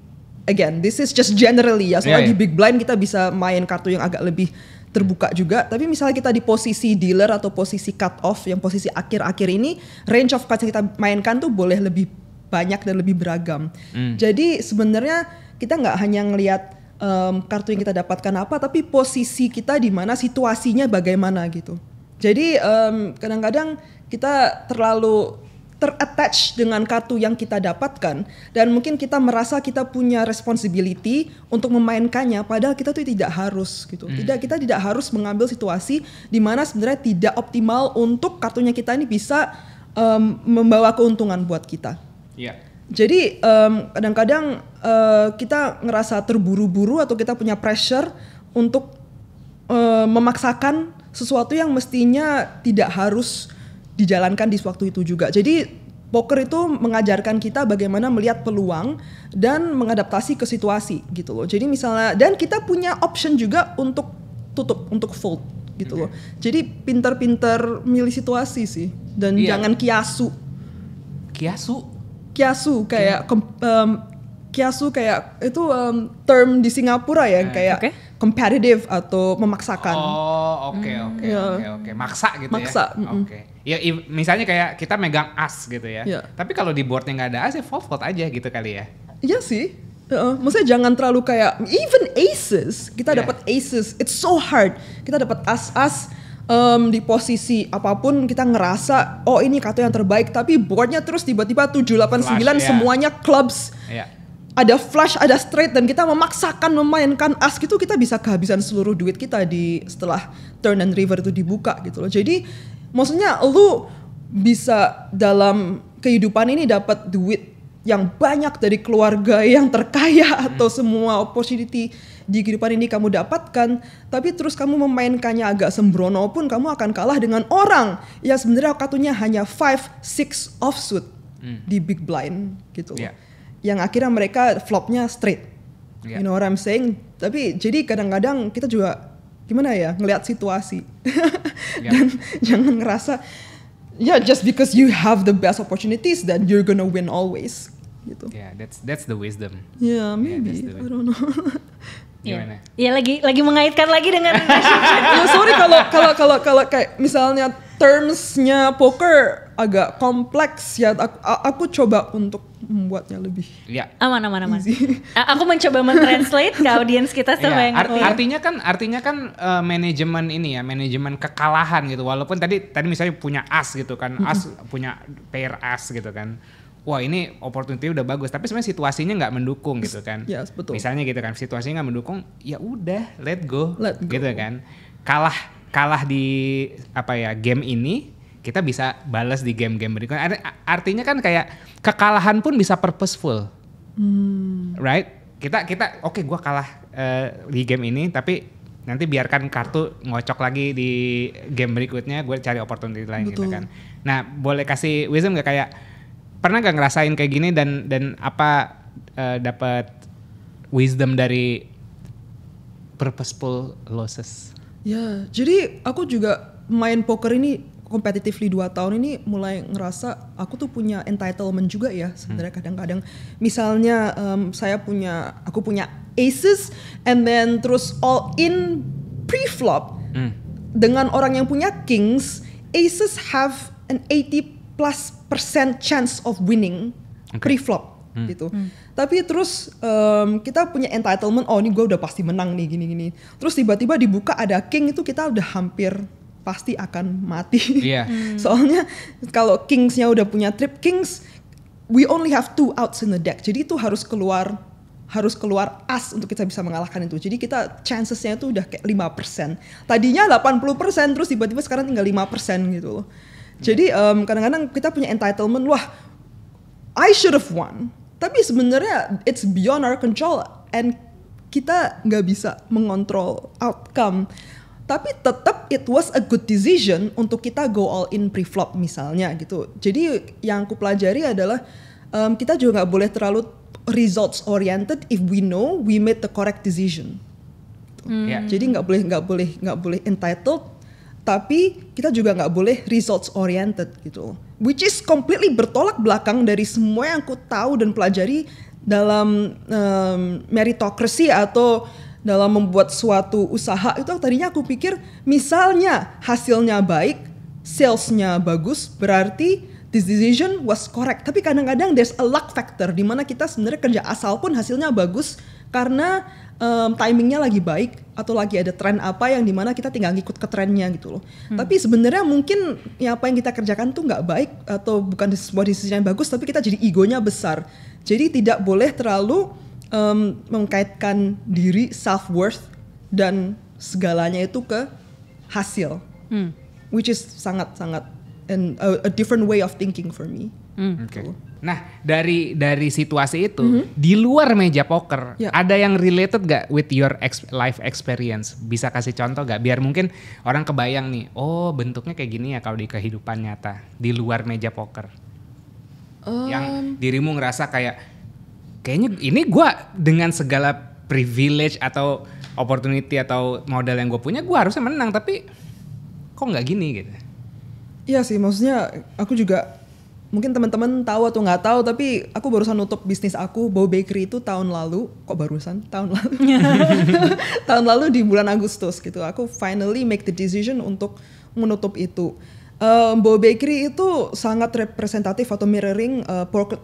S2: again, this is just generally ya. Soalnya di big blind kita bisa main kartu yang agak lebih terbuka juga. Tapi misalnya kita di posisi dealer atau posisi cut off, yang posisi akhir-akhir ini, range of cards yang kita mainkan tuh boleh lebih banyak dan lebih beragam. Jadi sebenarnya kita nggak hanya ngelihat kartu yang kita dapatkan apa, tapi posisi kita di mana, situasinya bagaimana gitu. Jadi kadang-kadang kita terlalu ter-attach dengan kartu yang kita dapatkan, dan mungkin kita merasa kita punya responsibility untuk memainkannya, padahal kita tuh tidak harus gitu. Kita tidak harus mengambil situasi di mana sebenarnya tidak optimal untuk kartunya kita ini bisa membawa keuntungan buat kita. Jadi kadang-kadang kita ngerasa terburu-buru atau kita punya pressure untuk memaksakan sesuatu yang mestinya tidak harus dijalankan di waktu itu juga. Jadi poker itu mengajarkan kita bagaimana melihat peluang dan mengadaptasi ke situasi gitu loh. Jadi misalnya, dan kita punya option juga untuk tutup, untuk fold gitu loh. Jadi pintar-pintar milih situasi sih, dan jangan kiasu kayak kiasu kayak itu term di Singapura ya, kayak competitive atau memaksakan.
S1: Oke. Maksa gitu
S2: Maksa,
S1: ya. Oke. Ya misalnya kayak kita megang as gitu ya. Tapi kalau di boardnya nggak ada as ya fold aja gitu kali ya.
S2: Iya sih. Maksudnya jangan terlalu kayak even aces. Kita dapat aces, it's so hard. Kita dapat as di posisi apapun kita ngerasa oh ini kartu yang terbaik, tapi boardnya terus tiba-tiba 7, 8, 9 semuanya clubs. Ada flush, ada straight, dan kita memaksakan memainkan as gitu, kita bisa kehabisan seluruh duit kita setelah turn and river itu dibuka gitu loh. Jadi maksudnya lu bisa dalam kehidupan ini dapat duit yang banyak dari keluarga yang terkaya atau semua opportunity di kehidupan ini kamu dapatkan, tapi terus kamu memainkannya agak sembrono pun kamu akan kalah dengan orang yang sebenarnya kartunya hanya 5, 6 offsuit di big blind gitu loh. Yang akhirnya mereka flopnya straight. You know what I'm saying? Tapi jadi kadang-kadang kita juga gimana ya, ngelihat situasi. Dan jangan ngerasa just because you have the best opportunities that you're gonna win always gitu.
S1: That's the wisdom.
S2: Maybe. I don't know.
S1: Gimana?
S3: Ya lagi mengaitkan lagi dengan
S2: sorry kalau kayak misalnya termsnya poker agak kompleks ya, aku coba untuk membuatnya lebih
S3: aman. Aku mencoba mentranslate ke audiens kita supaya ngerti.
S1: Artinya kan manajemen ini ya, manajemen kekalahan gitu. Walaupun tadi misalnya punya as gitu kan, as punya pair as gitu kan. Wah ini opportunity udah bagus, tapi sebenarnya situasinya nggak mendukung gitu kan.
S2: Betul.
S1: Misalnya gitu kan, situasinya nggak mendukung, ya udah let go gitu kan. Kalah di game ini, kita bisa balas di game-game berikutnya. Artinya kan kayak kekalahan pun bisa purposeful, right? Kita oke, gue kalah di game ini, tapi nanti biarkan kartu ngocok lagi di game berikutnya, gue cari opportunity lain. Gitu kan. Nah, boleh kasih wisdom gak, kayak pernah gak ngerasain kayak gini dan apa dapat wisdom dari purposeful losses?
S2: Ya, jadi aku juga main poker ini competitively 2 tahun ini mulai ngerasa aku tuh punya entitlement juga ya sebenarnya. Kadang-kadang misalnya aku punya aces and then terus all in pre-flop dengan orang yang punya kings. Aces have an 80+% chance of winning pre-flop gitu. Tapi terus kita punya entitlement, oh ini gue udah pasti menang nih gini-gini. Terus tiba-tiba dibuka ada king, itu kita udah hampir pasti akan mati. Soalnya kalau kingsnya udah punya trip kings, we only have 2 outs in the deck. Jadi itu harus keluar as untuk kita bisa mengalahkan itu. Jadi kita chancesnya itu udah kayak 5%. Tadinya 80%, terus tiba-tiba sekarang tinggal 5% gitu loh. Jadi kadang-kadang kita punya entitlement, wah I should have won. Tapi sebenarnya it's beyond our control and kita nggak bisa mengontrol outcome. Tapi tetap it was a good decision untuk kita go all in pre-flop misalnya gitu. Jadi yang aku pelajari adalah kita juga nggak boleh terlalu results oriented if we know we made the correct decision. Jadi nggak boleh entitled, tapi kita juga nggak boleh results oriented gitu. Which is completely bertolak belakang dari semua yang aku tahu dan pelajari dalam meritocracy atau dalam membuat suatu usaha. Itu tadinya aku pikir misalnya hasilnya baik, salesnya bagus, berarti this decision was correct. Tapi kadang-kadang there's a luck factor di mana kita sebenarnya kerja asal pun hasilnya bagus karena timingnya lagi baik atau lagi ada tren apa yang dimana kita tinggal ngikut ke trennya gitu loh. Tapi sebenarnya mungkin apa yang kita kerjakan tuh nggak baik atau bukan sebuah decision yang bagus, tapi kita jadi egonya besar. Jadi tidak boleh terlalu mengkaitkan diri self-worth dan segalanya itu ke hasil, which is sangat-sangat a different way of thinking for me.
S1: Oke. Nah dari situasi itu di luar meja poker ada yang related gak with your life experience? Bisa kasih contoh gak biar mungkin orang kebayang nih, oh bentuknya kayak gini ya kalau di kehidupan nyata di luar meja poker. Yang dirimu ngerasa kayaknya ini gue dengan segala privilege atau opportunity atau modal yang gue punya gue harusnya menang, tapi kok nggak gini gitu.
S2: Iya sih, maksudnya aku juga mungkin teman-teman tahu atau nggak tahu, tapi aku barusan nutup bisnis aku Bow Bakery itu tahun lalu. Kok barusan? Tahun lalu. Tahun lalu di bulan Agustus gitu. Aku finally make the decision untuk menutup itu. Bow Bakery itu sangat representatif atau mirroring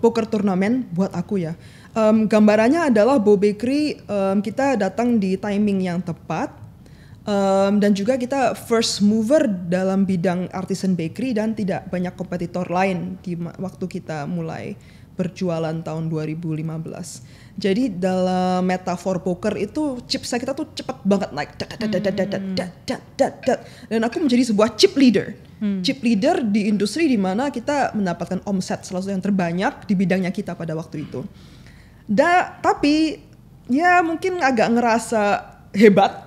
S2: poker turnamen buat aku ya. Gambarannya adalah Bow Bakery kita datang di timing yang tepat. Dan juga kita first mover dalam bidang artisan bakery dan tidak banyak kompetitor lain di waktu kita mulai berjualan tahun 2015. Jadi dalam metafor poker itu chipsnya kita tuh cepat banget naik. Dan aku menjadi sebuah chip leader. Chip leader di industri di mana kita mendapatkan omset salah satu yang terbanyak di bidangnya kita pada waktu itu. Tapi ya mungkin agak ngerasa hebat.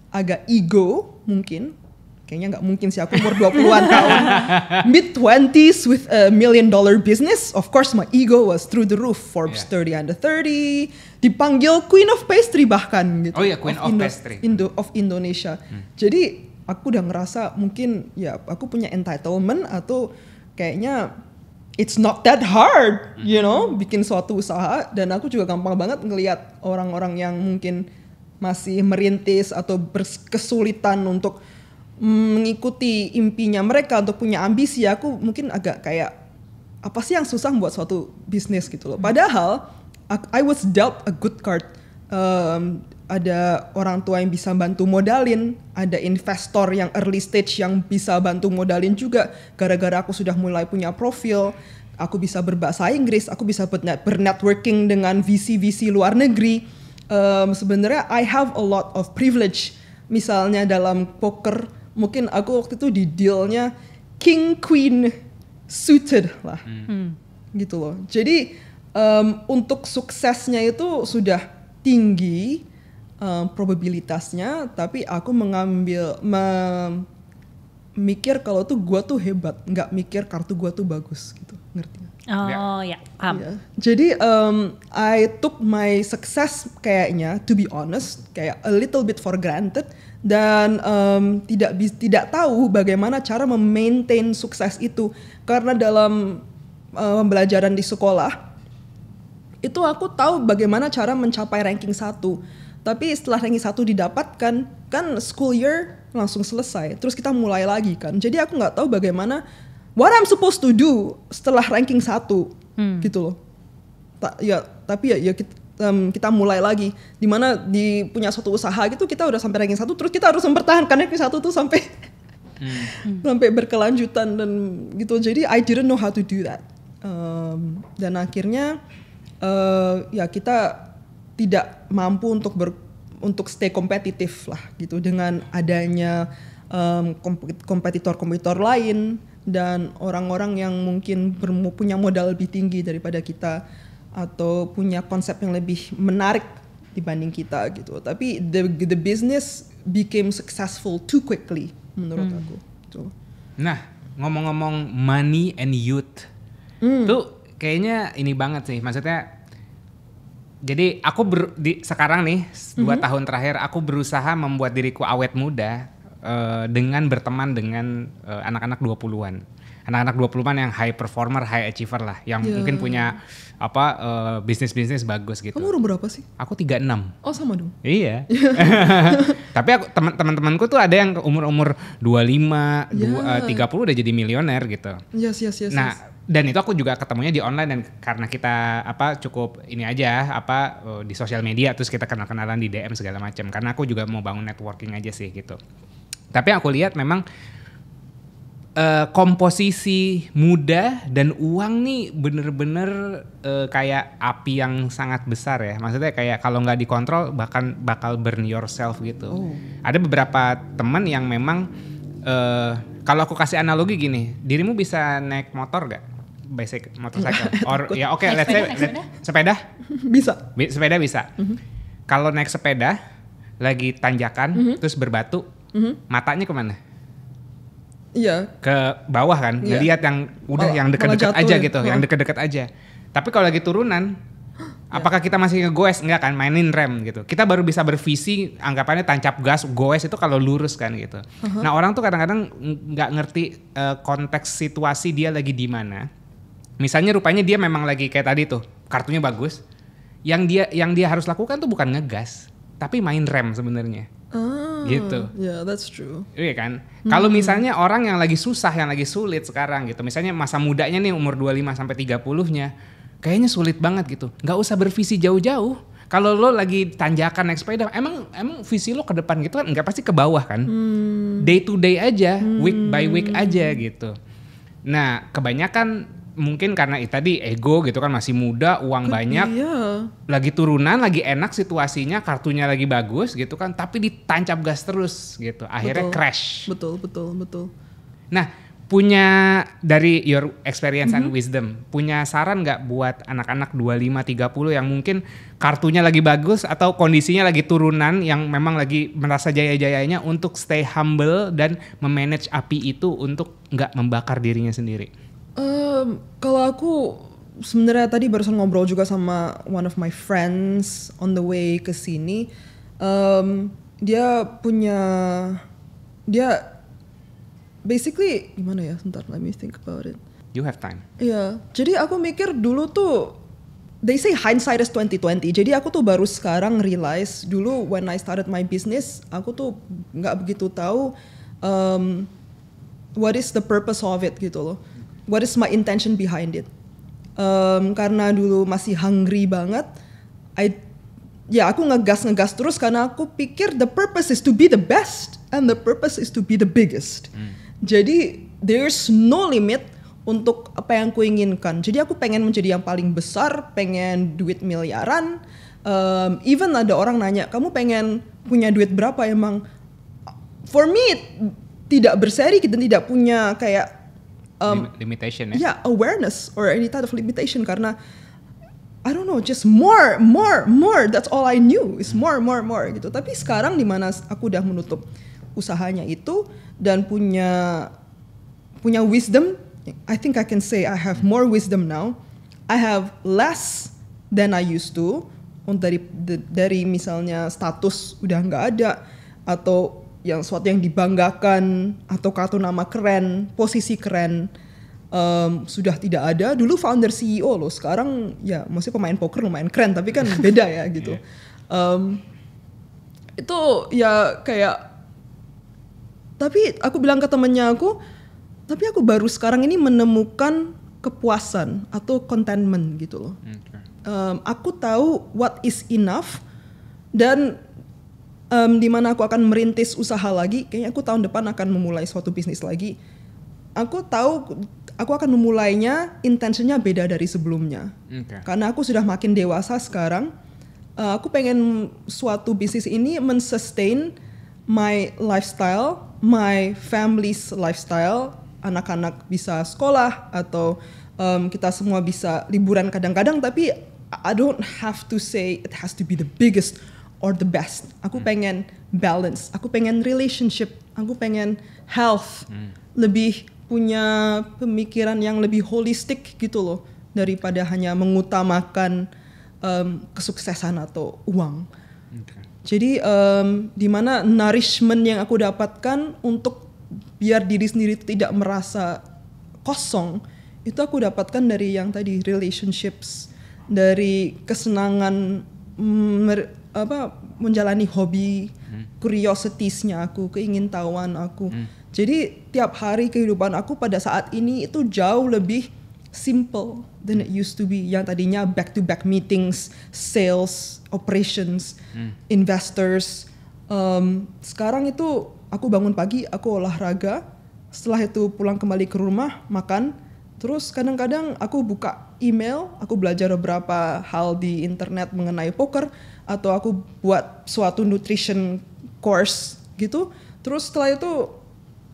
S2: Agak ego mungkin, kayaknya nggak mungkin sih aku umur 20-an tahun, mid-20s with $1 million business, of course my ego was through the roof, Forbes 30 under 30, dipanggil Queen of Pastry bahkan gitu.
S1: Oh iya, Queen of Pastry.
S2: Of Indonesia. Jadi aku udah ngerasa mungkin ya aku punya entitlement atau kayaknya it's not that hard, you know, bikin suatu usaha, dan aku juga gampang banget ngelihat orang-orang yang mungkin masih merintis atau berkesulitan untuk mengikuti impinya mereka untuk punya ambisi. Aku mungkin agak kayak apa sih yang susah membuat suatu bisnis gitu loh. Padahal I was dealt a good card. Ada orang tua yang bisa bantu modalin, ada investor yang early stage yang bisa bantu modalin juga. Gara-gara aku sudah mulai punya profil, aku bisa berbahasa Inggris, aku bisa bernetworking dengan VC luar negeri. Sebenarnya I have a lot of privilege. Misalnya dalam poker, mungkin aku waktu itu di dealnya king queen suited lah, gitu loh. Jadi untuk suksesnya itu sudah tinggi probabilitasnya, tapi aku mikir kalau tuh gue tuh hebat, nggak mikir kartu gue tuh bagus gitu, ngerti?
S3: Oh ya, paham.
S2: Yeah. Jadi I took my success kayaknya, to be honest, kayak a little bit for granted, dan tidak tahu bagaimana cara memaintain sukses itu. Karena dalam pembelajaran di sekolah itu aku tahu bagaimana cara mencapai ranking 1. Tapi setelah ranking 1 didapatkan, kan school year langsung selesai, terus kita mulai lagi kan. Jadi aku nggak tahu bagaimana what I'm supposed to do setelah ranking 1 gitu loh. Tapi kita mulai lagi. Dimana punya suatu usaha gitu, kita udah sampai ranking 1, terus kita harus mempertahankan ranking 1 tuh sampai sampai berkelanjutan dan gitu. Jadi I didn't know how to do that. Dan akhirnya ya kita tidak mampu untuk stay kompetitif lah gitu dengan adanya kompetitor lain dan orang-orang yang mungkin punya modal lebih tinggi daripada kita atau punya konsep yang lebih menarik dibanding kita gitu. Tapi the business became successful too quickly menurut aku. Gitu.
S1: Nah, ngomong-ngomong money and youth, tuh kayaknya ini banget sih. Maksudnya, jadi aku sekarang nih 2 tahun terakhir aku berusaha membuat diriku awet muda. Dengan berteman dengan anak-anak 20-an. anak-anak 20-an yang high performer, high achiever lah, yang mungkin punya bisnis-bisnis bagus gitu.
S2: Kamu umur berapa sih?
S1: Aku 36.
S2: Oh sama dong.
S1: Iya. Tapi aku teman-temanku tuh ada yang umur 25, 30 udah jadi milioner gitu.
S2: Yes.
S1: Nah, dan itu aku juga ketemunya di online, dan karena kita cukup ini aja di sosial media, terus kita kenal-kenalan di DM segala macam. Karena aku juga mau bangun networking aja sih gitu. Tapi aku lihat memang komposisi muda dan uang nih bener-bener kayak api yang sangat besar ya. Maksudnya kayak kalau nggak dikontrol bahkan bakal burn yourself gitu. Ada beberapa teman yang memang kalau aku kasih analogi gini, dirimu bisa naik motor nggak? Basic motorcycle. Or ya oke, let's say sepeda?
S2: Bisa.
S1: Sepeda bisa. Kalau naik sepeda lagi tanjakan terus berbatu, matanya kemana?
S2: Iya.
S1: Ke bawah kan, ngelihat yang udah yang dekat-dekat aja gitu, yang dekat-dekat aja. Tapi kalau lagi turunan, apakah kita masih ngegoes? Enggak kan, mainin rem gitu. Kita baru bisa bervisi, anggapannya tancap gas, goes itu kalau lurus kan gitu. Nah orang tuh kadang-kadang nggak ngerti konteks situasi dia lagi di mana. Misalnya rupanya dia memang lagi kayak tadi tuh, kartunya bagus. Yang dia harus lakukan tuh bukan ngegas, tapi main rem sebenarnya. Gitu.
S2: Yeah, that's true.
S1: Iya kan. Kalau misalnya orang yang lagi susah, yang lagi sulit sekarang gitu. Misalnya masa mudanya nih umur 25 sampai 30-nya. Kayaknya sulit banget gitu. Nggak usah bervisi jauh-jauh. Kalau lo lagi tanjakan naik sepeda, emang visi lo ke depan gitu kan nggak pasti ke bawah kan. Day to day aja, week by week aja gitu. Nah, kebanyakan mungkin karena tadi ego gitu kan, masih muda, uang banyak, lagi turunan, lagi enak situasinya, kartunya lagi bagus gitu kan, tapi ditancap gas terus gitu, akhirnya crash.
S2: Betul.
S1: Nah, punya dari your experience and wisdom, punya saran nggak buat anak-anak 25-30 yang mungkin kartunya lagi bagus atau kondisinya lagi turunan, yang memang lagi merasa jaya-jayanya untuk stay humble dan memanage api itu untuk nggak membakar dirinya sendiri?
S2: Kalau aku sebenarnya tadi barusan ngobrol juga sama one of my friends on the way ke sini. Dia basically gimana ya? Sebentar, let me think about it.
S1: You have time.
S2: Iya, jadi aku mikir dulu tuh, they say hindsight is 2020. Jadi aku tuh baru sekarang realize, dulu when I started my business, aku tuh nggak begitu tahu what is the purpose of it gitu loh. What is my intention behind it? Karena dulu masih hungry banget, aku ngegas terus karena aku pikir the purpose is to be the best and the purpose is to be the biggest. Jadi there's no limit untuk apa yang ku inginkan. Jadi aku pengen menjadi yang paling besar, pengen duit miliaran. Even ada orang nanya, kamu pengen punya duit berapa emang? For me tidak berseri, kita tidak punya kayak
S1: limitation ya?
S2: Yeah, awareness or any type of limitation, karena I don't know, just more. That's all I knew is more gitu. Tapi sekarang di mana aku udah menutup usahanya itu dan punya wisdom, I think I can say I have more wisdom now. I have less than I used to. Dari misalnya status udah nggak ada, atau yang suatu yang dibanggakan, atau kartu nama keren, posisi keren, sudah tidak ada. Dulu founder CEO loh, sekarang ya maksudnya pemain poker lumayan keren, tapi kan beda ya gitu. Itu ya kayak, tapi aku bilang ke temennya aku, tapi aku baru sekarang ini menemukan kepuasan atau contentment gitu loh. Aku tahu what is enough, dan di mana aku akan merintis usaha lagi. Kayaknya aku tahun depan akan memulai suatu bisnis lagi. Aku tahu aku akan memulainya, intentionnya beda dari sebelumnya. Karena aku sudah makin dewasa sekarang. Aku pengen suatu bisnis ini men-sustain my lifestyle, my family's lifestyle. Anak-anak bisa sekolah, atau kita semua bisa liburan kadang-kadang. Tapi I don't have to say it has to be the biggest or the best. Aku pengen balance, aku pengen relationship, aku pengen health, lebih punya pemikiran yang lebih holistik gitu loh, daripada hanya mengutamakan kesuksesan atau uang. Jadi di mana nourishment yang aku dapatkan untuk biar diri sendiri tidak merasa kosong, itu aku dapatkan dari yang tadi relationships, dari kesenangan menjalani hobi, curiositiesnya aku, keingintahuan aku. Jadi tiap hari kehidupan aku pada saat ini itu jauh lebih simple than it used to be. Yang tadinya back-to-back meetings, sales, operations, investors. Sekarang itu aku bangun pagi, aku olahraga. Setelah itu pulang kembali ke rumah, makan. Terus kadang-kadang aku buka email, aku belajar beberapa hal di internet mengenai poker, atau aku buat suatu nutrition course gitu. Terus setelah itu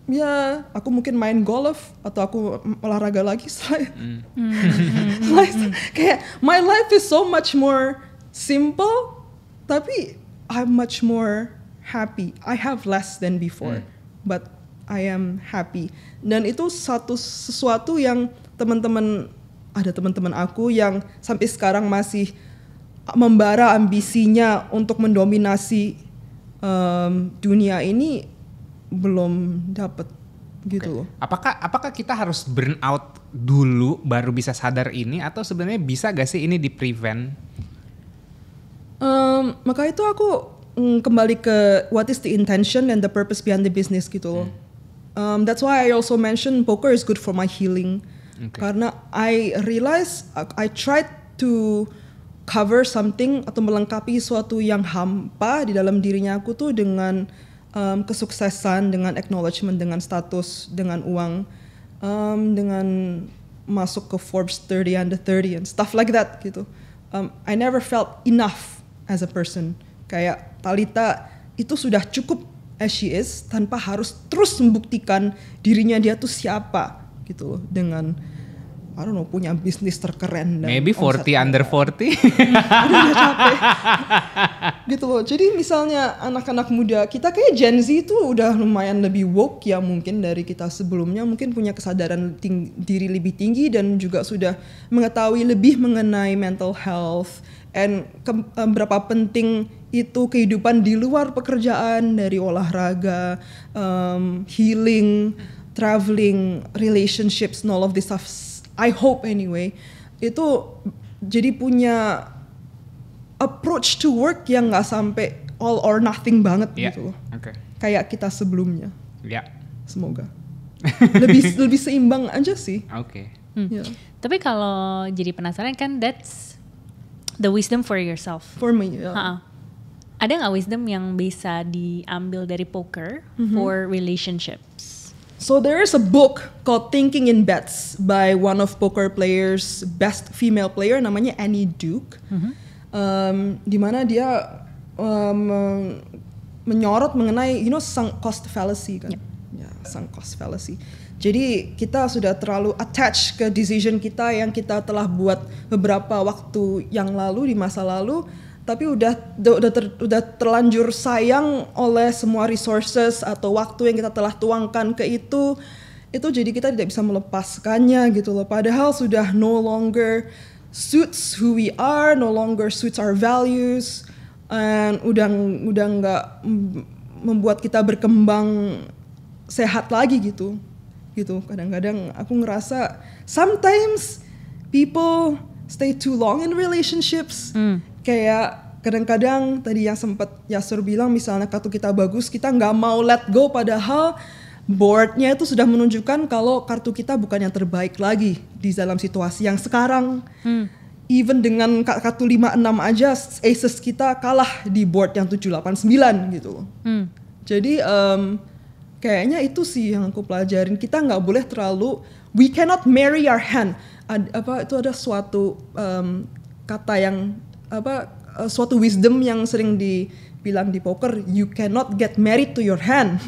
S2: ya aku mungkin main golf atau aku olahraga lagi setelah kayak my life is so much more simple, tapi I'm much more happy. I have less than before, but I am happy. Dan itu sesuatu yang ada teman-teman aku yang sampai sekarang masih membara ambisinya untuk mendominasi dunia ini, belum dapat gitu loh.
S1: Apakah kita harus burn out dulu baru bisa sadar ini, atau sebenarnya bisa gak sih ini di prevent?
S2: Maka itu aku kembali ke what is the intention and the purpose behind the business gitu loh. That's why I also mentioned poker is good for my healing. Karena I realize I tried to cover something atau melengkapi suatu yang hampa di dalam dirinya aku tuh dengan kesuksesan, dengan acknowledgement, dengan status, dengan uang, dengan masuk ke Forbes 30 under 30 and stuff like that gitu. I never felt enough as a person. Kayak Talitha itu sudah cukup as she is, tanpa harus terus membuktikan dirinya dia tuh siapa gitu loh, dengan I don't know, punya bisnis terkeren dan
S1: maybe 40 under 40.
S2: Udah capek gitu loh. Jadi misalnya anak-anak muda kita, kayak Gen Z itu udah lumayan lebih woke ya mungkin dari kita sebelumnya, mungkin punya kesadaran diri lebih tinggi dan juga sudah mengetahui lebih mengenai mental health and berapa penting itu kehidupan di luar pekerjaan, dari olahraga, healing, traveling, relationships, and all of this stuff. I hope anyway, itu jadi punya approach to work yang nggak sampai all or nothing banget gitu loh. Kayak kita sebelumnya. Semoga lebih seimbang aja sih. Yeah.
S3: Tapi kalau jadi penasaran kan, that's the wisdom for yourself.
S2: For me, yeah.
S3: Ada nggak wisdom yang bisa diambil dari poker for relationships?
S2: So there is a book called Thinking in Bets by one of poker players, best female player, namanya Annie Duke. Di mana dia menyorot mengenai sunk cost fallacy kan. Sunk cost fallacy. Jadi kita sudah terlalu attach ke decision kita yang kita telah buat beberapa waktu yang lalu, di masa lalu, tapi udah terlanjur sayang oleh semua resources atau waktu yang kita telah tuangkan ke itu jadi kita tidak bisa melepaskannya gitu loh. Padahal sudah no longer suits who we are, no longer suits our values, and udah nggak membuat kita berkembang sehat lagi gitu. Kadang-kadang aku ngerasa sometimes people stay too long in relationships. Kayak kadang-kadang tadi yang sempat Yasur bilang, misalnya kartu kita bagus, kita nggak mau let go, padahal boardnya itu sudah menunjukkan kalau kartu kita bukan yang terbaik lagi di dalam situasi yang sekarang. Even dengan kartu 5-6 aja, aces kita kalah di board yang 7-8-9 gitu. Jadi kayaknya itu sih yang aku pelajarin. Kita nggak boleh terlalu, we cannot marry our hand. Itu ada suatu kata yang suatu wisdom yang sering dibilang di poker, you cannot get married to your hand.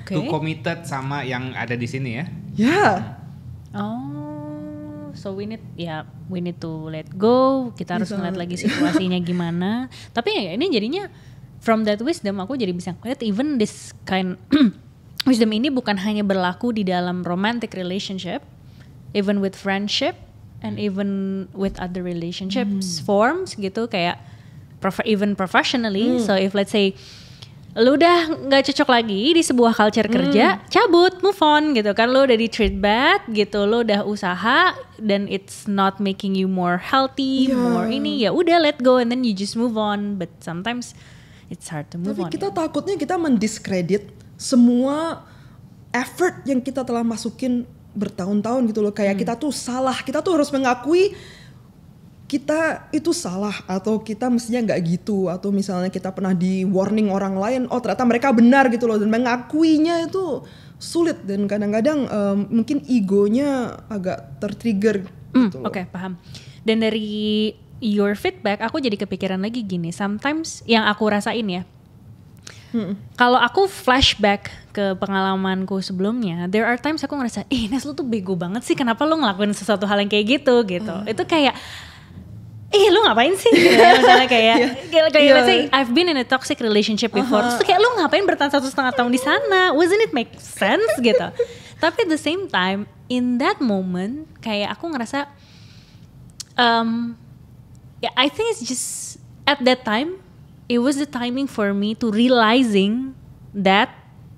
S1: Tuh committed sama yang ada di sini ya.
S3: So we need to let go. Kita harus ngeliat lagi situasinya gimana. Tapi ya ini jadinya from that wisdom aku jadi bisa ngeliat even this kind wisdom ini bukan hanya berlaku di dalam romantic relationship, even with friendship, and even with other relationships forms gitu, kayak even professionally. So if let's say lu udah nggak cocok lagi di sebuah culture kerja, cabut, move on gitu kan. Lu udah di treat bad gitu, lu udah usaha dan it's not making you more healthy, more ini, ya udah let go and then you just move on. But sometimes it's hard to move on.
S2: Tapi kita takutnya kita mendiskredit semua effort yang kita telah masukin bertahun-tahun gitu loh. Kayak kita tuh salah, kita tuh harus mengakui kita itu salah, atau kita mestinya nggak gitu, atau misalnya kita pernah di warning orang lain, oh ternyata mereka benar gitu loh, dan mengakuinya itu sulit, dan kadang-kadang mungkin egonya agak tertrigger gitu loh.
S3: Oke, paham. Dan dari your feedback aku jadi kepikiran lagi gini, sometimes yang aku rasain ya, kalau aku flashback ke pengalamanku sebelumnya, there are times aku ngerasa, Nes lu tuh bego banget sih, kenapa lu ngelakuin sesuatu hal yang kayak gitu. Itu kayak, lu ngapain sih? Gitu, misalnya kayak let's say I've been in a toxic relationship before. Terus kayak lu ngapain bertahan 1,5 tahun di sana? Wasn't it make sense gitu? Tapi at the same time, in that moment, kayak aku ngerasa, I think it's just at that time, it was the timing for me to realizing that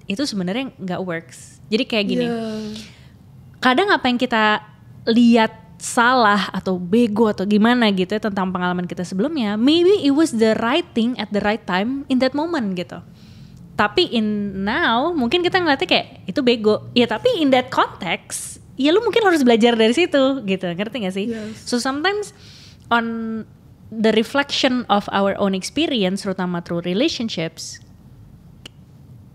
S3: itu sebenarnya nggak works. Jadi kayak gini, kadang apa yang kita lihat salah atau bego atau gimana gitu ya tentang pengalaman kita sebelumnya, maybe it was the right thing at the right time in that moment gitu. Tapi in now mungkin kita ngeliatnya kayak itu bego ya, tapi in that context ya lu mungkin harus belajar dari situ gitu, ngerti gak sih? So sometimes on the reflection of our own experience, terutama through relationships,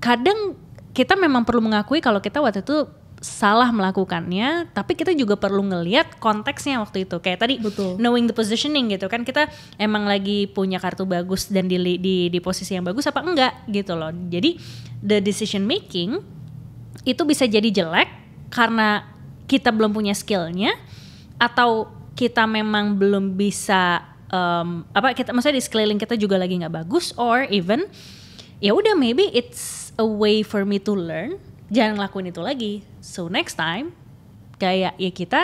S3: kadang kita memang perlu mengakui kalau kita waktu itu salah melakukannya, tapi kita juga perlu ngelihat konteksnya waktu itu. Kayak tadi, knowing the positioning gitu kan, kita emang lagi punya kartu bagus dan di posisi yang bagus apa enggak gitu loh. Jadi the decision making itu bisa jadi jelek karena kita belum punya skillnya, atau kita memang belum bisa maksudnya di sekeliling kita juga lagi nggak bagus, or even ya udah maybe it's a way for me to learn. Jangan ngelakuin itu lagi. So next time kayak ya kita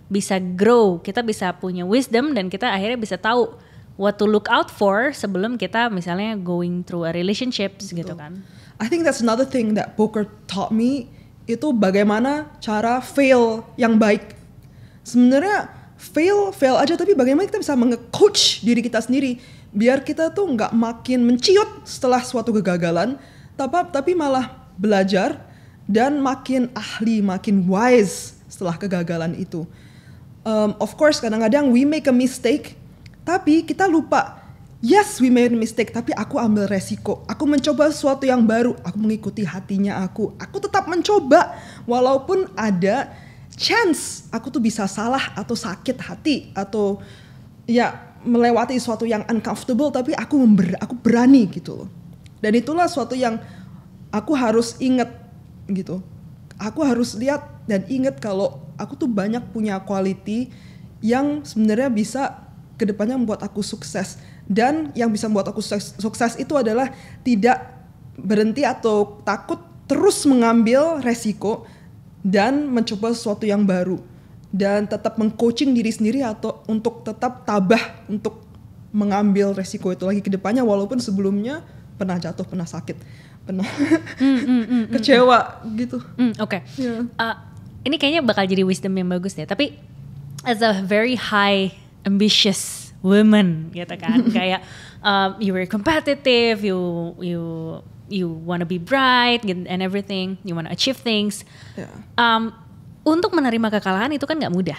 S3: bisa grow, kita bisa punya wisdom, dan kita akhirnya bisa tahu what to look out for sebelum kita misalnya going through a relationships gitu kan.
S2: I think that's another thing that poker taught me, itu bagaimana cara fail yang baik. Sebenarnya fail aja, tapi bagaimana kita bisa nge-coach diri kita sendiri biar kita tuh nggak makin menciut setelah suatu kegagalan, tapi malah belajar dan makin ahli, makin wise setelah kegagalan itu. Of course kadang-kadang we make a mistake, tapi kita lupa, yes we made a mistake, tapi aku ambil resiko, aku mencoba sesuatu yang baru, aku mengikuti hatinya aku tetap mencoba, walaupun ada chance aku tuh bisa salah atau sakit hati, atau ya melewati sesuatu yang uncomfortable, tapi aku berani gitu loh. Dan itulah sesuatu yang aku harus ingat gitu. Aku harus lihat dan ingat kalau aku tuh banyak punya quality yang sebenarnya bisa kedepannya membuat aku sukses. Dan yang bisa membuat aku sukses itu adalah tidak berhenti atau takut terus mengambil resiko dan mencoba sesuatu yang baru, dan tetap mengcoaching diri sendiri atau untuk tetap tabah untuk mengambil resiko itu lagi ke depannya, walaupun sebelumnya pernah jatuh, pernah sakit, pernah kecewa gitu.
S3: Oke. Ini kayaknya bakal jadi wisdom yang bagus deh. Tapi as a very high ambitious woman gitu kan, kayak you were competitive, you wanna be bright and everything, you wanna achieve things. Untuk menerima kekalahan itu kan nggak mudah.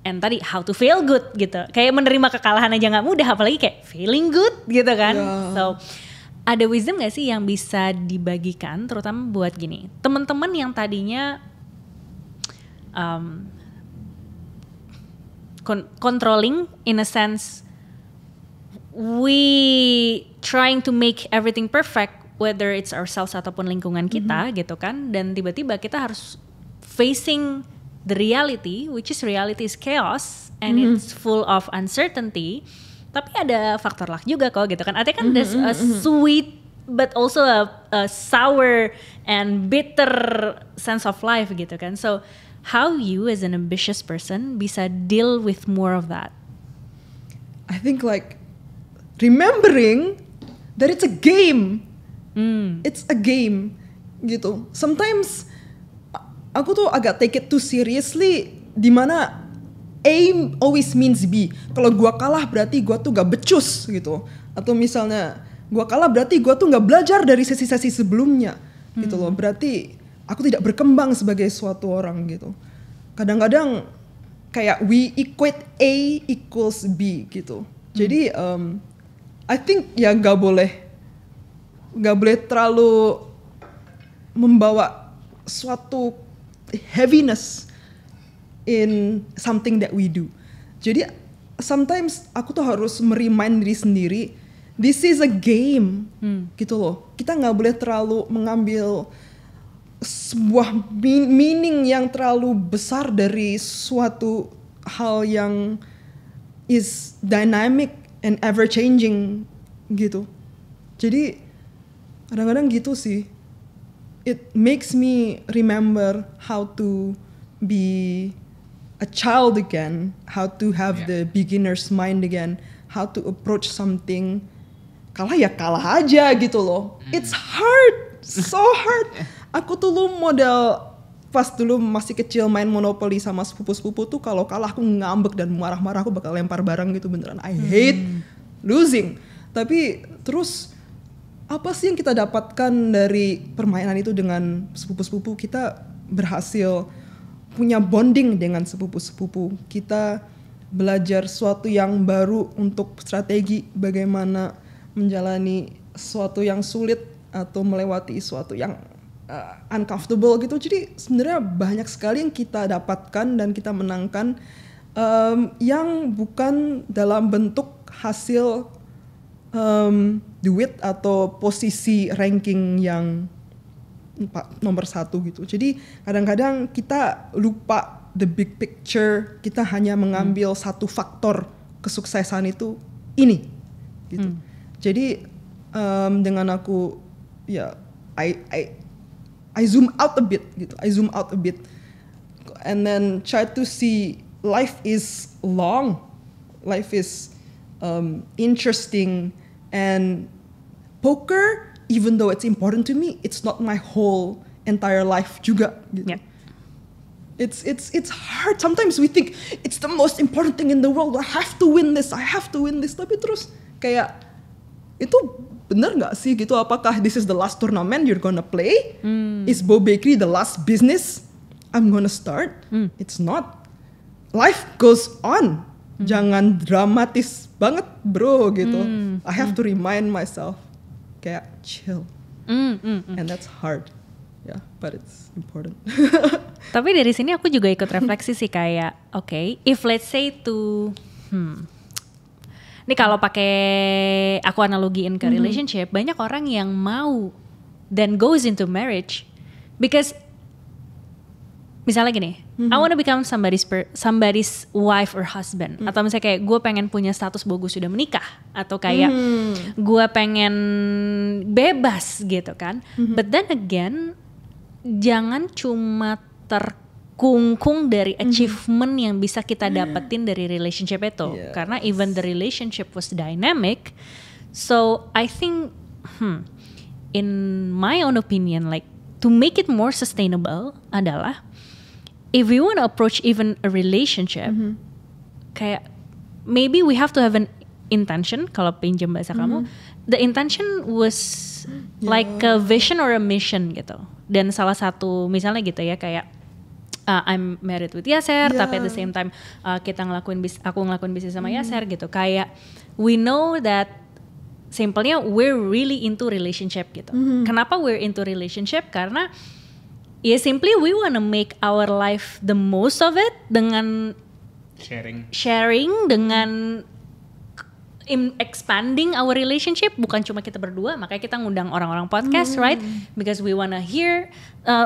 S3: And tadi how to feel good gitu, kayak menerima kekalahan aja nggak mudah, apalagi kayak feeling good gitu kan. So ada wisdom gak sih yang bisa dibagikan, terutama buat gini, teman-teman yang tadinya controlling in a sense, we trying to make everything perfect, whether it's ourselves ataupun lingkungan kita gitu kan, dan tiba-tiba kita harus facing the reality, which is reality is chaos and it's full of uncertainty. Tapi ada faktor luck juga kok gitu kan. Artinya kan there's a sweet but also a sour and bitter sense of life gitu kan. So how you as an ambitious person bisa deal with more of that?
S2: I think like remembering that it's a game. It's a game gitu. Sometimes aku tuh agak take it too seriously, dimana A always means B. Kalau gua kalah berarti gua tuh gak becus gitu. Atau misalnya gua kalah berarti gua tuh gak belajar dari sesi-sesi sebelumnya gitu loh. Berarti aku tidak berkembang sebagai suatu orang gitu. Kadang-kadang kayak we equate A equals B gitu. Jadi I think ya gak boleh terlalu membawa suatu heaviness in something that we do. Jadi sometimes aku tuh harus merind diri sendiri, this is a game gitu loh. Kita nggak boleh terlalu mengambil sebuah meaning yang terlalu besar dari suatu hal yang is dynamic and ever changing gitu. Jadi kadang-kadang gitu sih. It makes me remember how to be a child again, how to have the beginner's mind again, how to approach something. Kalah ya kalah aja gitu loh. It's hard, so hard. Aku tuh model pas dulu masih kecil main Monopoly sama sepupu-sepupu tuh, kalau kalah aku ngambek dan marah-marah, aku bakal lempar barang gitu beneran. I hate losing. Tapi terus apa sih yang kita dapatkan dari permainan itu dengan sepupu-sepupu? Kita berhasil punya bonding dengan sepupu-sepupu. Kita belajar sesuatu yang baru untuk strategi bagaimana menjalani sesuatu yang sulit atau melewati sesuatu yang uncomfortable gitu. Jadi sebenarnya banyak sekali yang kita dapatkan dan kita menangkan yang bukan dalam bentuk hasil duit atau posisi ranking yang nomor 1 gitu. Jadi kadang-kadang kita lupa the big picture, kita hanya mengambil satu faktor kesuksesan itu ini gitu. Jadi dengan aku ya I zoom out a bit gitu. I zoom out a bit and then try to see life is long. Life is interesting, and poker, even though it's important to me, it's not my whole entire life juga gitu. It's hard. Sometimes we think it's the most important thing in the world. I have to win this. Tapi terus kayak itu bener nggak sih gitu? Apakah this is the last tournament you're gonna play? Is Bo Bakery the last business I'm gonna start? It's not. Life goes on. Jangan dramatis banget bro gitu. I have to remind myself kayak chill. And that's hard. Yeah, but it's important.
S3: Tapi dari sini aku juga ikut refleksi sih kayak, okay, if let's say ini kalau pakai aku analogiin ke relationship, banyak orang yang mau then goes into marriage because misalnya gini, I want to become somebody's wife or husband, atau misalnya kayak gue pengen punya status bahwa gue sudah menikah, atau kayak gue pengen bebas gitu kan. But then again, jangan cuma terkungkung dari achievement yang bisa kita dapetin dari relationship itu, karena even the relationship was dynamic. So I think, in my own opinion, like to make it more sustainable adalah if we want to approach even a relationship, kayak maybe we have to have an intention. Kalau pinjam bahasa kamu, the intention was like a vision or a mission gitu. Dan salah satu misalnya gitu ya kayak I'm married with Yaser, tapi at the same time aku ngelakuin bisnis sama Yaser gitu. Kayak we know that simpelnya we're really into relationship gitu. Kenapa we're into relationship? Karena ya simply we wanna make our life the most of it dengan sharing dengan expanding our relationship, bukan cuma kita berdua. Makanya kita ngundang orang-orang podcast, right? Because we wanna hear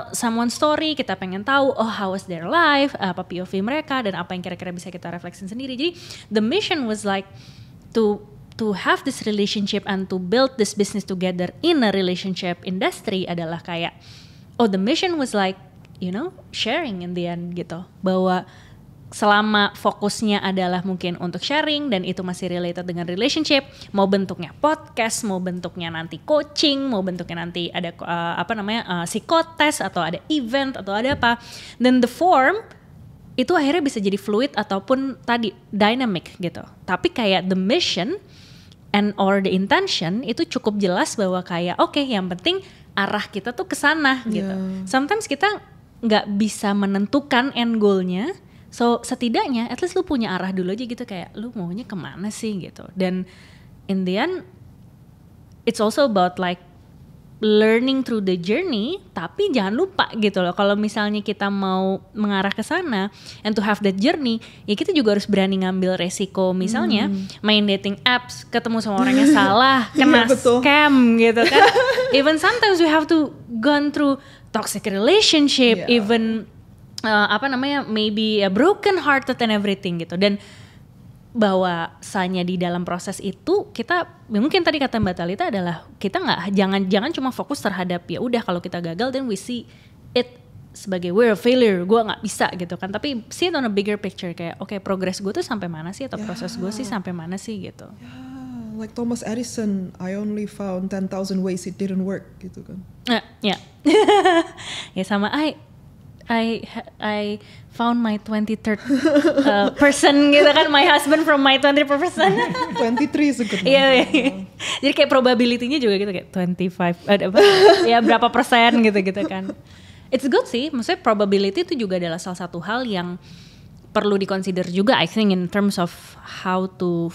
S3: someone's story. Kita pengen tahu, how was their life, apa POV mereka, dan apa yang kira-kira bisa kita refleksin sendiri. Jadi the mission was like to have this relationship and to build this business together in a relationship industry adalah kayak the mission was like, sharing in the end gitu. Bahwa selama fokusnya adalah mungkin untuk sharing dan itu masih related dengan relationship, mau bentuknya podcast, mau bentuknya nanti coaching, mau bentuknya nanti ada psikotes atau ada event atau ada apa, then the form itu akhirnya bisa jadi fluid ataupun tadi dynamic gitu. Tapi kayak the mission and or the intention itu cukup jelas bahwa kayak oke, yang penting arah kita tuh ke sana gitu. Sometimes kita nggak bisa menentukan end goalnya. So setidaknya at least lu punya arah dulu aja gitu, kayak lu maunya kemana sih gitu. Dan in the end it's also about like learning through the journey, tapi jangan lupa gitu loh, kalau misalnya kita mau mengarah ke sana and to have that journey, ya kita juga harus berani ngambil resiko, misalnya main dating apps, ketemu sama orang yang salah, kena scam gitu kan. Even sometimes we have to gone through toxic relationship, even maybe a broken hearted and everything gitu. Dan bahwasanya di dalam proses itu kita, mungkin tadi kata Mbak Thalita adalah kita jangan cuma fokus terhadap ya udah kalau kita gagal then we see it sebagai we're a failure, gue nggak bisa gitu kan. Tapi see it on a bigger picture, kayak oke, progress gue tuh sampai mana sih, atau proses gue sih sampai mana sih gitu.
S2: Like Thomas Edison, I only found 10,000 ways it didn't work gitu kan.
S3: Ya sama I found my 23rd person gitu kan, my husband from my 23rd person.
S2: 23 is a good number.
S3: Iya. Jadi kayak probability-nya juga gitu, kayak 25 ya berapa persen gitu kan. It's good sih, maksudnya probability itu juga adalah salah satu hal yang perlu di-consider juga, I think, in terms of how to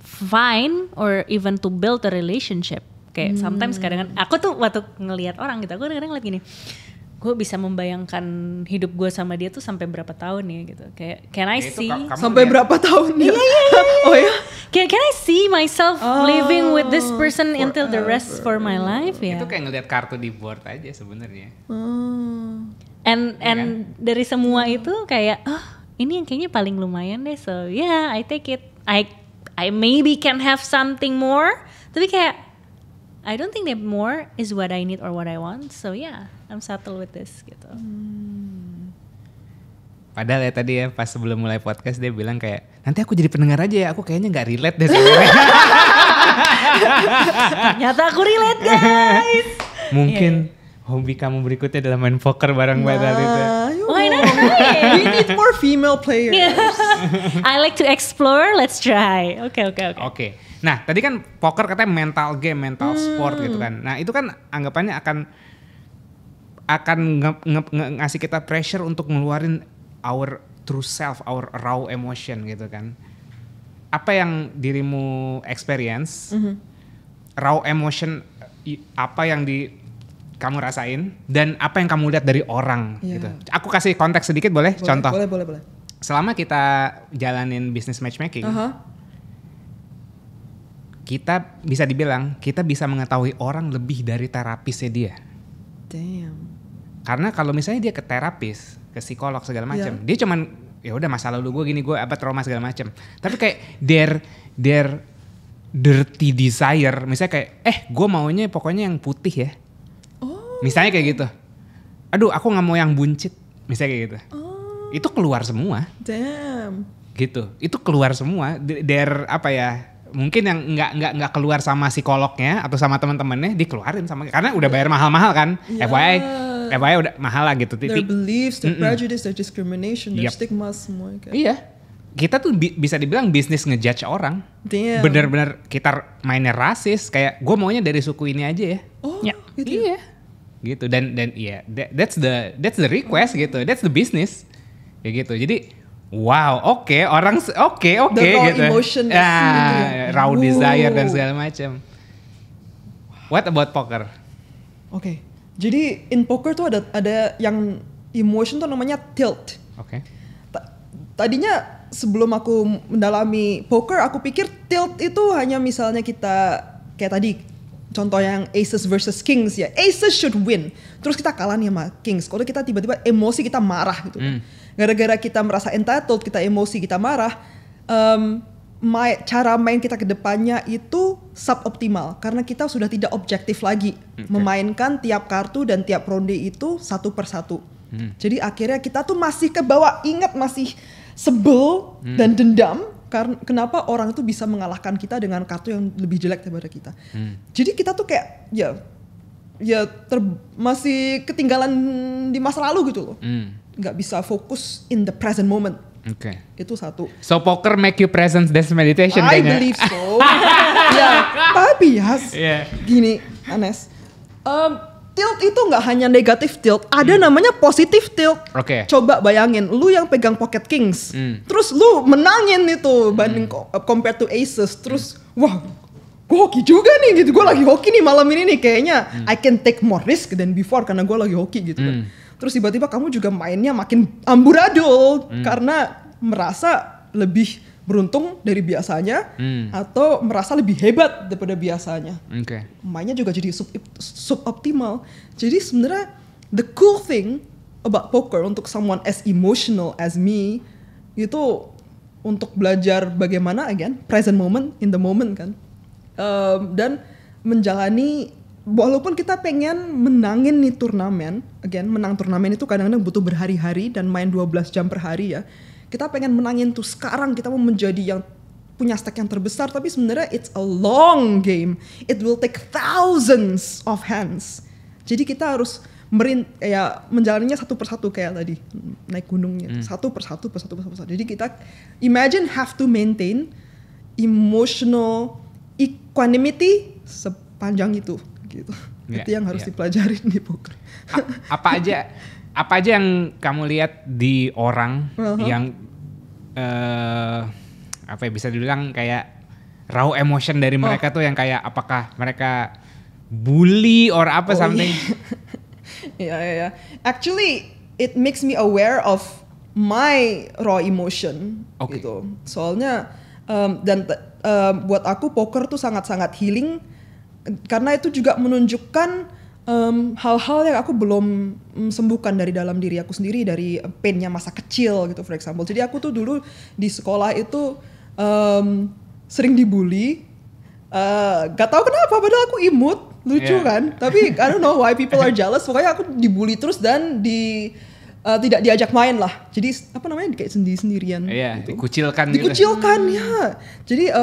S3: find or even to build a relationship. Kayak sometimes kadang-kadang aku tuh waktu ngelihat orang gitu, aku kadang-kadang ngeliat gini, gue bisa membayangkan hidup gue sama dia tuh sampai berapa tahun ya gitu. Kayak can I see
S2: sampai berapa tahun ya? Oh ya.
S3: Can I see myself living with this person until the rest for my life ya?
S1: Itu kayak ngeliat kartu di board aja sebenarnya.
S3: And dari semua itu kayak ini yang kayaknya paling lumayan deh. So yeah, I take it. I maybe can have something more. Tapi kayak I don't think that more is what I need or what I want. So yeah, I'm settled with this gitu.
S1: Padahal ya tadi ya pas sebelum mulai podcast dia bilang kayak nanti aku jadi pendengar aja ya, aku kayaknya nggak relate deh sebenarnya.
S3: Ternyata aku relate guys.
S1: Mungkin hobi kamu berikutnya adalah main poker bareng Mbak Thalita.
S3: Why not?
S2: We need more female players.
S3: I like to explore. Let's try.
S1: Oke. Nah tadi kan poker katanya mental game, mental sport gitu kan. Nah itu kan anggapannya akan ngasih kita pressure untuk ngeluarin our true self, our raw emotion gitu kan. Apa yang dirimu experience, raw emotion apa yang kamu rasain dan apa yang kamu lihat dari orang gitu. Aku kasih konteks sedikit boleh? Contoh.
S2: Boleh.
S1: Selama kita jalanin business matchmaking, kita bisa dibilang kita bisa mengetahui orang lebih dari terapisnya dia.
S2: Damn.
S1: Karena kalau misalnya dia ke terapis, ke psikolog segala macam, dia cuman ya udah masa lalu gue gini, gue trauma segala macam. Tapi kayak their dirty desire, misalnya kayak gue maunya pokoknya yang putih ya. Misalnya kayak gitu. Aduh, aku nggak mau yang buncit, misalnya kayak gitu. Itu keluar semua.
S2: Damn.
S1: Gitu. Itu keluar semua. Mungkin yang nggak keluar sama psikolognya atau sama teman-temannya dikeluarin sama, karena udah bayar mahal-mahal kan. FYI udah mahal lah gitu.
S2: Their beliefs, their prejudice, their discrimination, their stigma semua.
S1: Iya. Kita tuh bisa dibilang bisnis ngejudge orang.
S2: Damn.
S1: Bener-bener kita mainnya rasis, kayak gue maunya dari suku ini aja ya.
S2: Gitu.
S1: Iya. Gitu dan iya, that's the request gitu. That's the business. Kayak gitu. Jadi wow, oke, orang oke
S2: the raw
S1: gitu.
S2: Emotion gitu ya.
S1: Raw desire dan segala macam. What about poker?
S2: Oke. Jadi in poker tuh ada yang emotion tuh namanya tilt.
S1: Oke.
S2: Tadinya sebelum aku mendalami poker, aku pikir tilt itu hanya misalnya kita kayak tadi contoh yang aces versus kings ya. Aces should win. Terus kita kalah nih sama kings. Kalau kita tiba-tiba emosi, kita marah gitu kan. Gara-gara kita merasa entitled, kita emosi, kita marah, cara main kita ke depannya itu suboptimal karena kita sudah tidak objektif lagi memainkan tiap kartu dan tiap ronde itu satu persatu. Jadi akhirnya kita tuh masih ke bawah, ingat masih sebel dan dendam karena kenapa orang itu bisa mengalahkan kita dengan kartu yang lebih jelek daripada kita. Jadi kita tuh kayak masih ketinggalan di masa lalu gitu loh. Nggak bisa fokus in the present moment.
S1: Oke.
S2: Itu satu.
S1: So poker make you presence based meditation
S2: I
S1: kayaknya.
S2: believe so. Ya, tapi gini, Anes. Tilt itu nggak hanya negatif tilt, ada namanya positif tilt.
S1: Oke.
S2: Coba bayangin, lu yang pegang pocket kings, terus lu menangin itu banding compared to aces, terus wah, gue hoki juga nih gitu, gue lagi hoki nih malam ini nih, kayaknya I can take more risk than before karena gue lagi hoki gitu kan. Terus tiba-tiba kamu juga mainnya makin amburadul karena merasa lebih beruntung dari biasanya atau merasa lebih hebat daripada biasanya. Mainnya juga jadi suboptimal. Jadi sebenarnya the cool thing about poker untuk someone as emotional as me itu untuk belajar bagaimana present moment in the moment kan. Dan menjalani walaupun kita pengen menangin nih turnamen, menang turnamen itu kadang-kadang butuh berhari-hari dan main 12 jam per hari ya. Kita pengen menangin tuh sekarang, kita mau menjadi yang punya stake yang terbesar, tapi sebenarnya it's a long game. It will take thousands of hands. Jadi kita harus menjalaninya satu persatu kayak tadi naik gunungnya, satu persatu. Jadi kita imagine have to maintain emotional equanimity sepanjang itu, gitu. Itu yang harus dipelajarin di poker. Apa aja yang kamu lihat di orang yang bisa dibilang kayak raw emotion dari mereka tuh yang kayak apakah mereka bully or apa something? Yeah. Actually, it makes me aware of my raw emotion gitu. Soalnya buat aku poker tuh sangat-sangat healing karena itu juga menunjukkan hal-hal yang aku belum sembuhkan dari dalam diri aku sendiri, dari painnya masa kecil gitu for example. Jadi aku tuh dulu di sekolah itu sering dibully, gak tahu kenapa padahal aku imut, lucu kan, tapi I don't know why people are jealous. Pokoknya aku dibully terus dan tidak diajak main lah, jadi kayak sendirian gitu. Dikucilkan ya. Jadi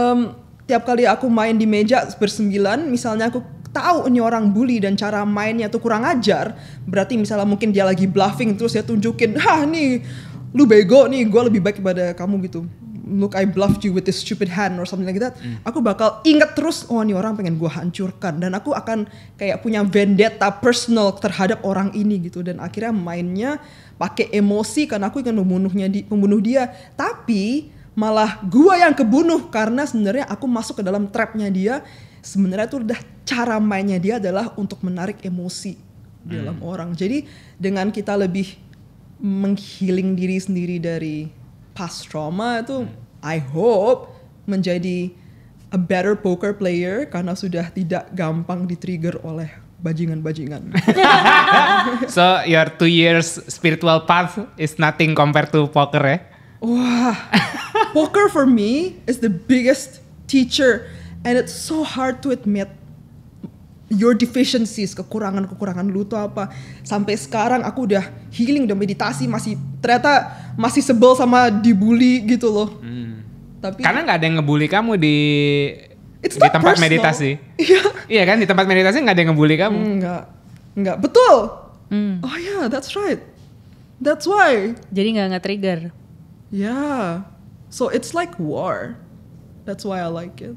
S2: tiap kali aku main di meja bersembilan, misalnya aku tahu ini orang bully dan cara mainnya tuh kurang ajar, berarti misalnya mungkin dia lagi bluffing terus dia tunjukin, nih lu bego nih, gue lebih baik daripada kamu gitu. Look, I bluffed you with this stupid hand or something like that. Aku bakal ingat terus, oh ini orang pengen gue hancurkan, dan aku akan kayak punya vendetta personal terhadap orang ini gitu, dan akhirnya mainnya pakai emosi karena aku ingin membunuh dia, tapi malah gue yang kebunuh karena sebenarnya aku masuk ke dalam trapnya dia. Sebenarnya itu udah cara mainnya dia adalah untuk menarik emosi di dalam orang. Jadi dengan kita lebih menghealing diri sendiri dari past trauma itu, I hope menjadi a better poker player karena sudah tidak gampang di-trigger oleh bajingan-bajingan.
S1: So your 2 years spiritual path is nothing compared to poker ya?
S2: Wah, poker for me is the biggest teacher. And it's so hard to admit your deficiencies, kekurangan lu tuh apa. Sampai sekarang aku udah healing, udah meditasi, ternyata masih sebel sama dibully gitu loh. Tapi
S1: karena nggak ada yang ngebully kamu di tempat personal. Meditasi. Iya kan, di tempat meditasi nggak ada yang ngebully kamu. Enggak, betul. Oh yeah, that's right. That's why.
S3: Jadi nggak trigger.
S2: Yeah, so it's like war. That's why I like it.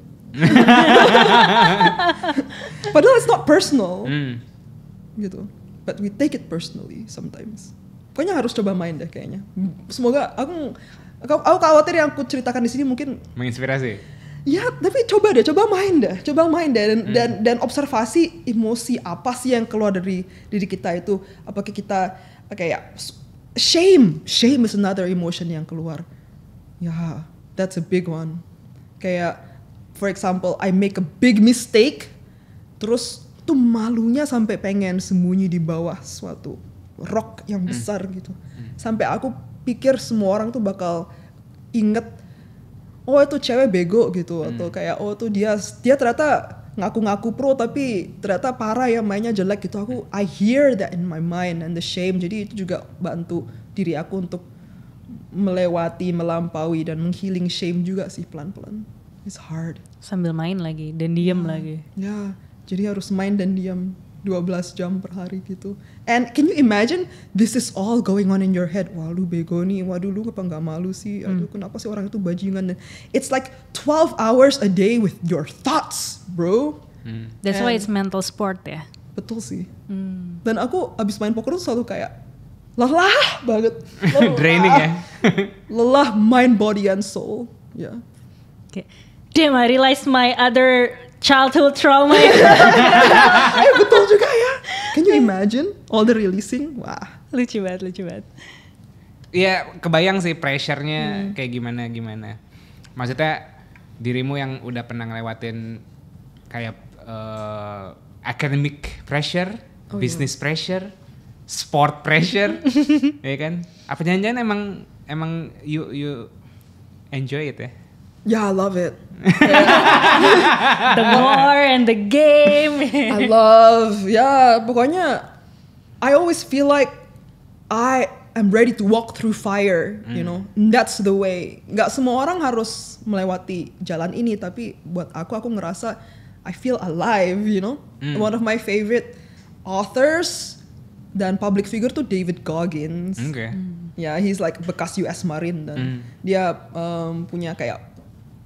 S2: Padahal it's not personal gitu, but we take it personally sometimes. Pokoknya harus coba main deh kayaknya. Semoga aku khawatir yang aku ceritakan di sini mungkin
S1: menginspirasi.
S2: Ya, tapi coba main deh dan observasi emosi apa sih yang keluar dari diri kita itu. Apakah kita kayak shame is another emotion yang keluar. Ya, that's a big one. Kayak for example, I make a big mistake, terus tuh malunya sampai pengen sembunyi di bawah suatu rock yang besar gitu. Sampai aku pikir semua orang tuh bakal inget, oh itu cewek bego gitu, atau kayak oh tuh dia ternyata ngaku-ngaku pro tapi ternyata parah ya mainnya jelek gitu. I hear that in my mind and the shame. Jadi itu juga bantu diri aku untuk melampaui dan menghealing shame juga sih pelan-pelan. It's hard.
S3: Sambil main lagi dan diem lagi.
S2: Ya, jadi harus main dan diam 12 jam per hari gitu. And can you imagine this is all going on in your head? Wah lu bego nih, waduh lu apa gak malu sih? Aduh kenapa sih orang itu bajingan? It's like 12 hours a day with your thoughts, bro.
S3: That's why it's mental sport ya.
S2: Betul sih. Dan aku abis main poker tuh selalu kayak lelah banget. Lelah.
S1: Draining ya.
S2: Lelah mind, body, and soul. Ya.
S3: Kayak, damn, I realized my other childhood trauma.
S2: Betul juga ya. Can you imagine all the releasing? Wah.
S3: Lucu banget.
S1: Iya, kebayang sih pressure-nya kayak gimana. Maksudnya dirimu yang udah pernah ngelewatin kayak academic pressure, business pressure, sport pressure, ya kan? Apa jangan-jangan emang you enjoy it ya?
S2: Yeah, I love it.
S3: The war and the game.
S2: I love, pokoknya I always feel like I am ready to walk through fire, you know. And that's the way. Gak semua orang harus melewati jalan ini, tapi buat aku ngerasa I feel alive, you know. One of my favorite authors dan public figure tuh David Goggins.
S1: Okay.
S2: Ya, he's like bekas US Marine dan dia punya kayak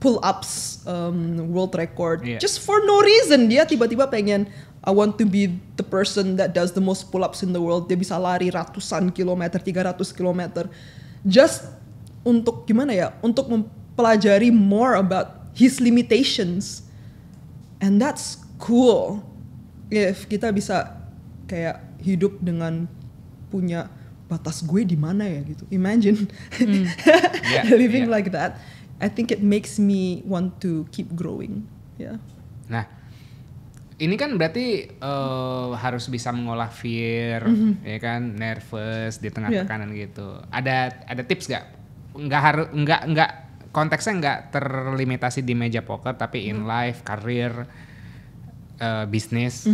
S2: pull-ups world record.
S1: Yeah.
S2: Just for no reason. Dia tiba-tiba pengen, I want to be the person that does the most pull-ups in the world. Dia bisa lari ratusan kilometer, 300 kilometer. Just untuk gimana ya? Untuk mempelajari more about his limitations. And that's cool. If kita bisa kayak hidup dengan punya batas gue di mana ya gitu. Imagine living like that. I think it makes me want to keep growing. Yeah.
S1: Nah, ini kan berarti harus bisa mengolah fear, ya kan, nervous di tengah tekanan gitu. Ada tips gak? Nggak konteksnya nggak terlimitasi di meja poker, tapi in life, career, business,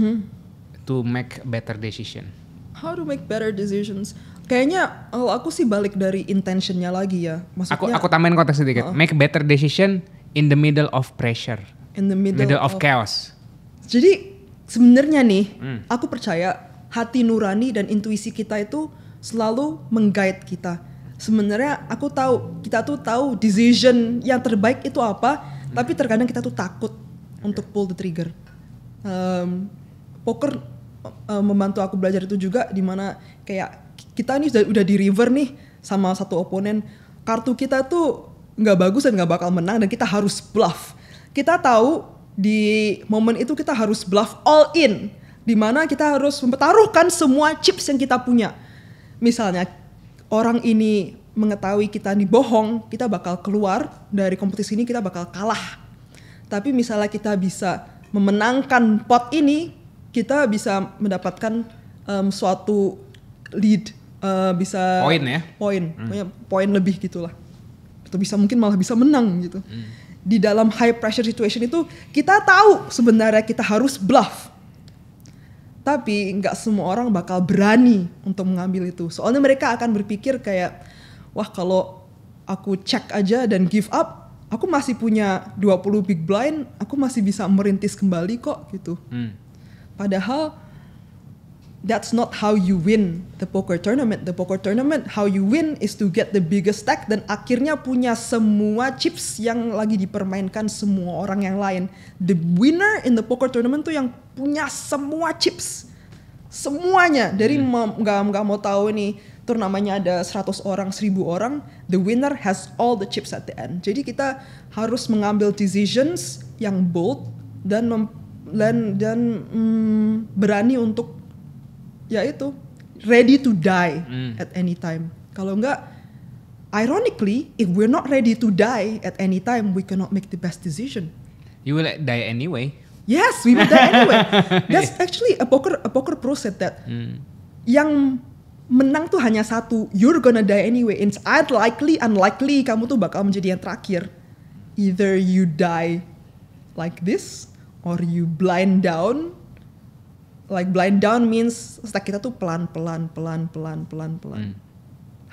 S1: to make better decision.
S2: How to make better decisions? Kayaknya kalau aku sih balik dari intentionnya lagi ya. Maksudnya
S1: Aku tambahin konteks sedikit. Make better decision in the middle of pressure.
S2: In the middle
S1: of chaos.
S2: Jadi sebenarnya nih, aku percaya hati nurani dan intuisi kita itu selalu mengguide kita. Sebenarnya kita tuh tahu decision yang terbaik itu apa, tapi terkadang kita tuh takut untuk pull the trigger. Poker membantu aku belajar itu juga, dimana kayak kita nih udah di river nih sama satu oponen, kartu kita tuh nggak bagus dan nggak bakal menang dan kita harus bluff. Kita tahu di momen itu kita harus bluff all in, dimana kita harus mempertaruhkan semua chips yang kita punya. Misalnya orang ini mengetahui kita nih bohong, kita bakal keluar dari kompetisi ini, kita bakal kalah. Tapi misalnya kita bisa memenangkan pot ini, kita bisa mendapatkan suatu lead, bisa
S1: poin ya,
S2: poin lebih gitulah, atau bisa mungkin malah bisa menang gitu. Di dalam high pressure situation itu kita tahu sebenarnya kita harus bluff, tapi nggak semua orang bakal berani untuk mengambil itu. Soalnya mereka akan berpikir kayak, wah kalau aku check aja dan give up, aku masih punya 20 big blind, aku masih bisa merintis kembali kok gitu. Padahal that's not how you win the poker tournament. The poker tournament, how you win is to get the biggest stack dan akhirnya punya semua chips yang lagi dipermainkan semua orang yang lain. The winner in the poker tournament tuh yang punya semua chips. Semuanya. Dari nggak mau tahu nih turnamennya ada 100 orang, 1000 orang, the winner has all the chips at the end. Jadi kita harus mengambil decisions yang bold dan berani untuk ya itu, ready to die at any time. Kalau enggak, ironically, if we're not ready to die at any time, we cannot make the best decision.
S1: You will die anyway.
S2: Yes, we will die anyway. That's actually a poker pro said that. Yang menang tuh hanya satu, you're gonna die anyway. It's unlikely kamu tuh bakal menjadi yang terakhir. Either you die like this, or you blind down. Like blind down means stack kita tuh pelan.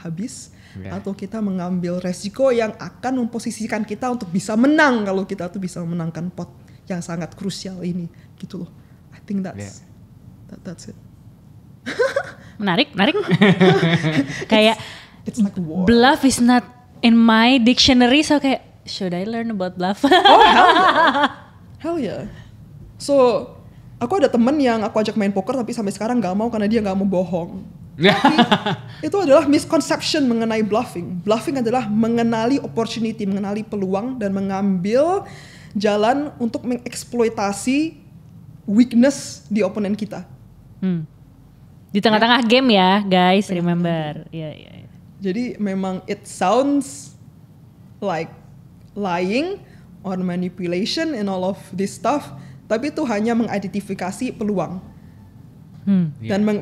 S2: habis,
S1: Yeah.
S2: atau kita mengambil resiko yang akan memposisikan kita untuk bisa menang kalau kita tuh bisa memenangkan pot yang sangat krusial ini, gitu loh. I think that's it.
S3: Menarik. Kayak
S2: It's like a war.
S3: bluff is not in my dictionary, so kayak should I learn about bluff?
S2: Hell yeah. So, aku ada temen yang aku ajak main poker tapi sampai sekarang nggak mau karena dia nggak mau bohong. Itu adalah misconception mengenai bluffing. Bluffing adalah mengenali opportunity, mengenali peluang dan mengambil jalan untuk mengeksploitasi weakness di oponen kita.
S3: Di tengah-tengah game ya, guys, remember. Iya.
S2: Jadi memang it sounds like lying or manipulation and all of this stuff, tapi itu hanya mengidentifikasi peluang.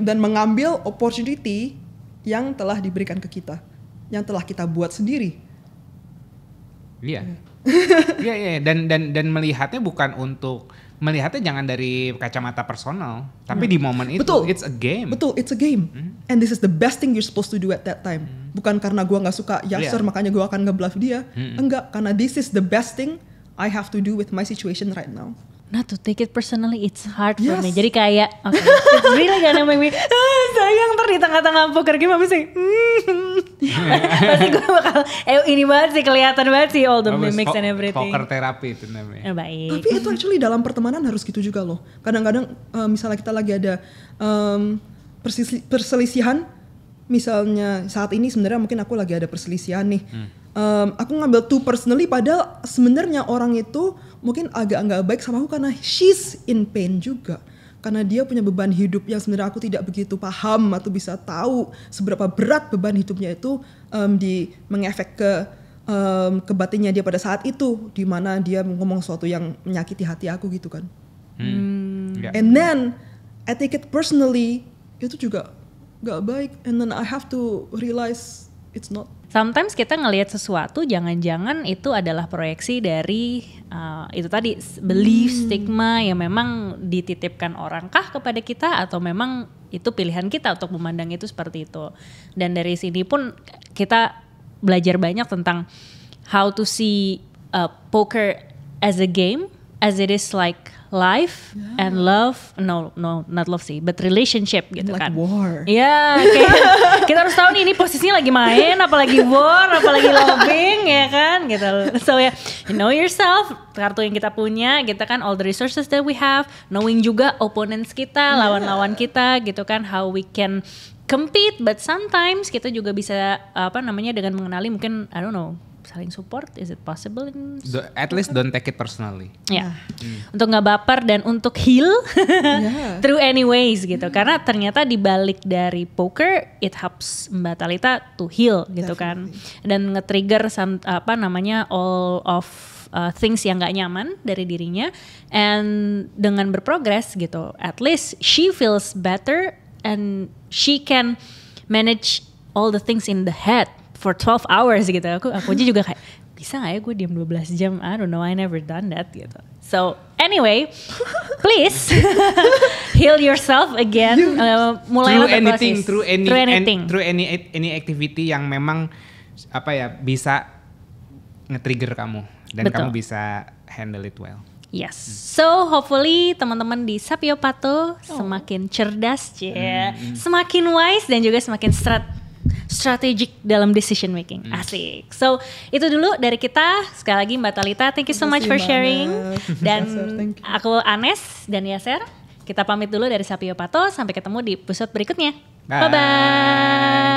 S2: Dan mengambil opportunity yang telah diberikan ke kita, yang telah kita buat sendiri.
S1: Iya. Iya, dan melihatnya bukan untuk melihatnya jangan dari kacamata personal, tapi di momen itu it's a game.
S2: Betul, it's a game. And this is the best thing you're supposed to do at that time. Bukan karena gua nggak suka Yasser makanya gua akan ngebluff dia. Enggak, karena this is the best thing I have to do with my situation right now.
S3: Not to take it personally, it's hard for
S2: Yes.
S3: me. Jadi kayak, okay, it's really gonna make me, sayang ntar di tengah-tengah poker game apa sih? Pasti gue bakal, ini banget sih, kelihatan banget sih all the mimics and everything.
S1: Poker terapi itu namanya.
S3: Baik.
S2: Tapi itu actually dalam pertemanan harus gitu juga loh. Kadang-kadang misalnya kita lagi ada perselisihan, misalnya saat ini sebenarnya mungkin aku lagi ada perselisihan nih. Aku ngambil too personally padahal sebenarnya orang itu mungkin agak nggak baik sama aku karena she's in pain juga. Karena dia punya beban hidup yang sebenarnya aku tidak begitu paham atau bisa tahu seberapa berat beban hidupnya itu mengefek ke batinnya dia pada saat itu, di mana dia ngomong sesuatu yang menyakiti hati aku gitu kan.
S1: Yeah.
S2: And then I take it personally, itu juga nggak baik. And then I have to realize it's not.
S3: Sometimes kita ngelihat sesuatu, jangan-jangan itu adalah proyeksi dari itu tadi belief, stigma yang memang dititipkan orang kah kepada kita atau memang itu pilihan kita untuk memandang itu seperti itu. Dan dari sini pun kita belajar banyak tentang how to see poker as a game, as it is like life and love, no not love sih, but relationship gitu
S2: Like
S3: kan.
S2: war.
S3: Iya, kayak kita harus tahu nih ini posisinya lagi main, apalagi war, apalagi loving ya kan gitu. So ya, you know yourself, kartu yang kita punya, kita kan all the resources that we have, knowing juga opponents kita, lawan-lawan kita gitu kan, how we can compete, but sometimes kita juga bisa dengan mengenali mungkin I don't know, saling support, is it possible in
S1: At least don't take it personally.
S3: ya, untuk nggak baper dan untuk heal through any ways gitu. Karena ternyata di balik dari poker, it helps Mbak Talita to heal gitu kan, dan nge-trigger all of things yang nggak nyaman dari dirinya, and dengan berprogres gitu, at least she feels better and she can manage all the things in the head for 12 hours gitu. Aku aja juga kayak, bisa gak ya gue diam 12 jam? I don't know, I never done that gitu. So anyway, please heal yourself again. Mulailah berproses.
S1: Through any activity yang memang bisa nge-trigger kamu dan
S3: Betul.
S1: kamu bisa handle it well.
S3: Yes. So hopefully teman-teman di Sapio Pato semakin cerdas, semakin wise dan juga semakin strategic dalam decision making. Asik. So itu dulu dari kita. Sekali lagi Mbak Talita, thank you so much for sharing. Dan aku Anes dan Yasser, kita pamit dulu dari Sapio Pato. Sampai ketemu di episode berikutnya. Bye bye.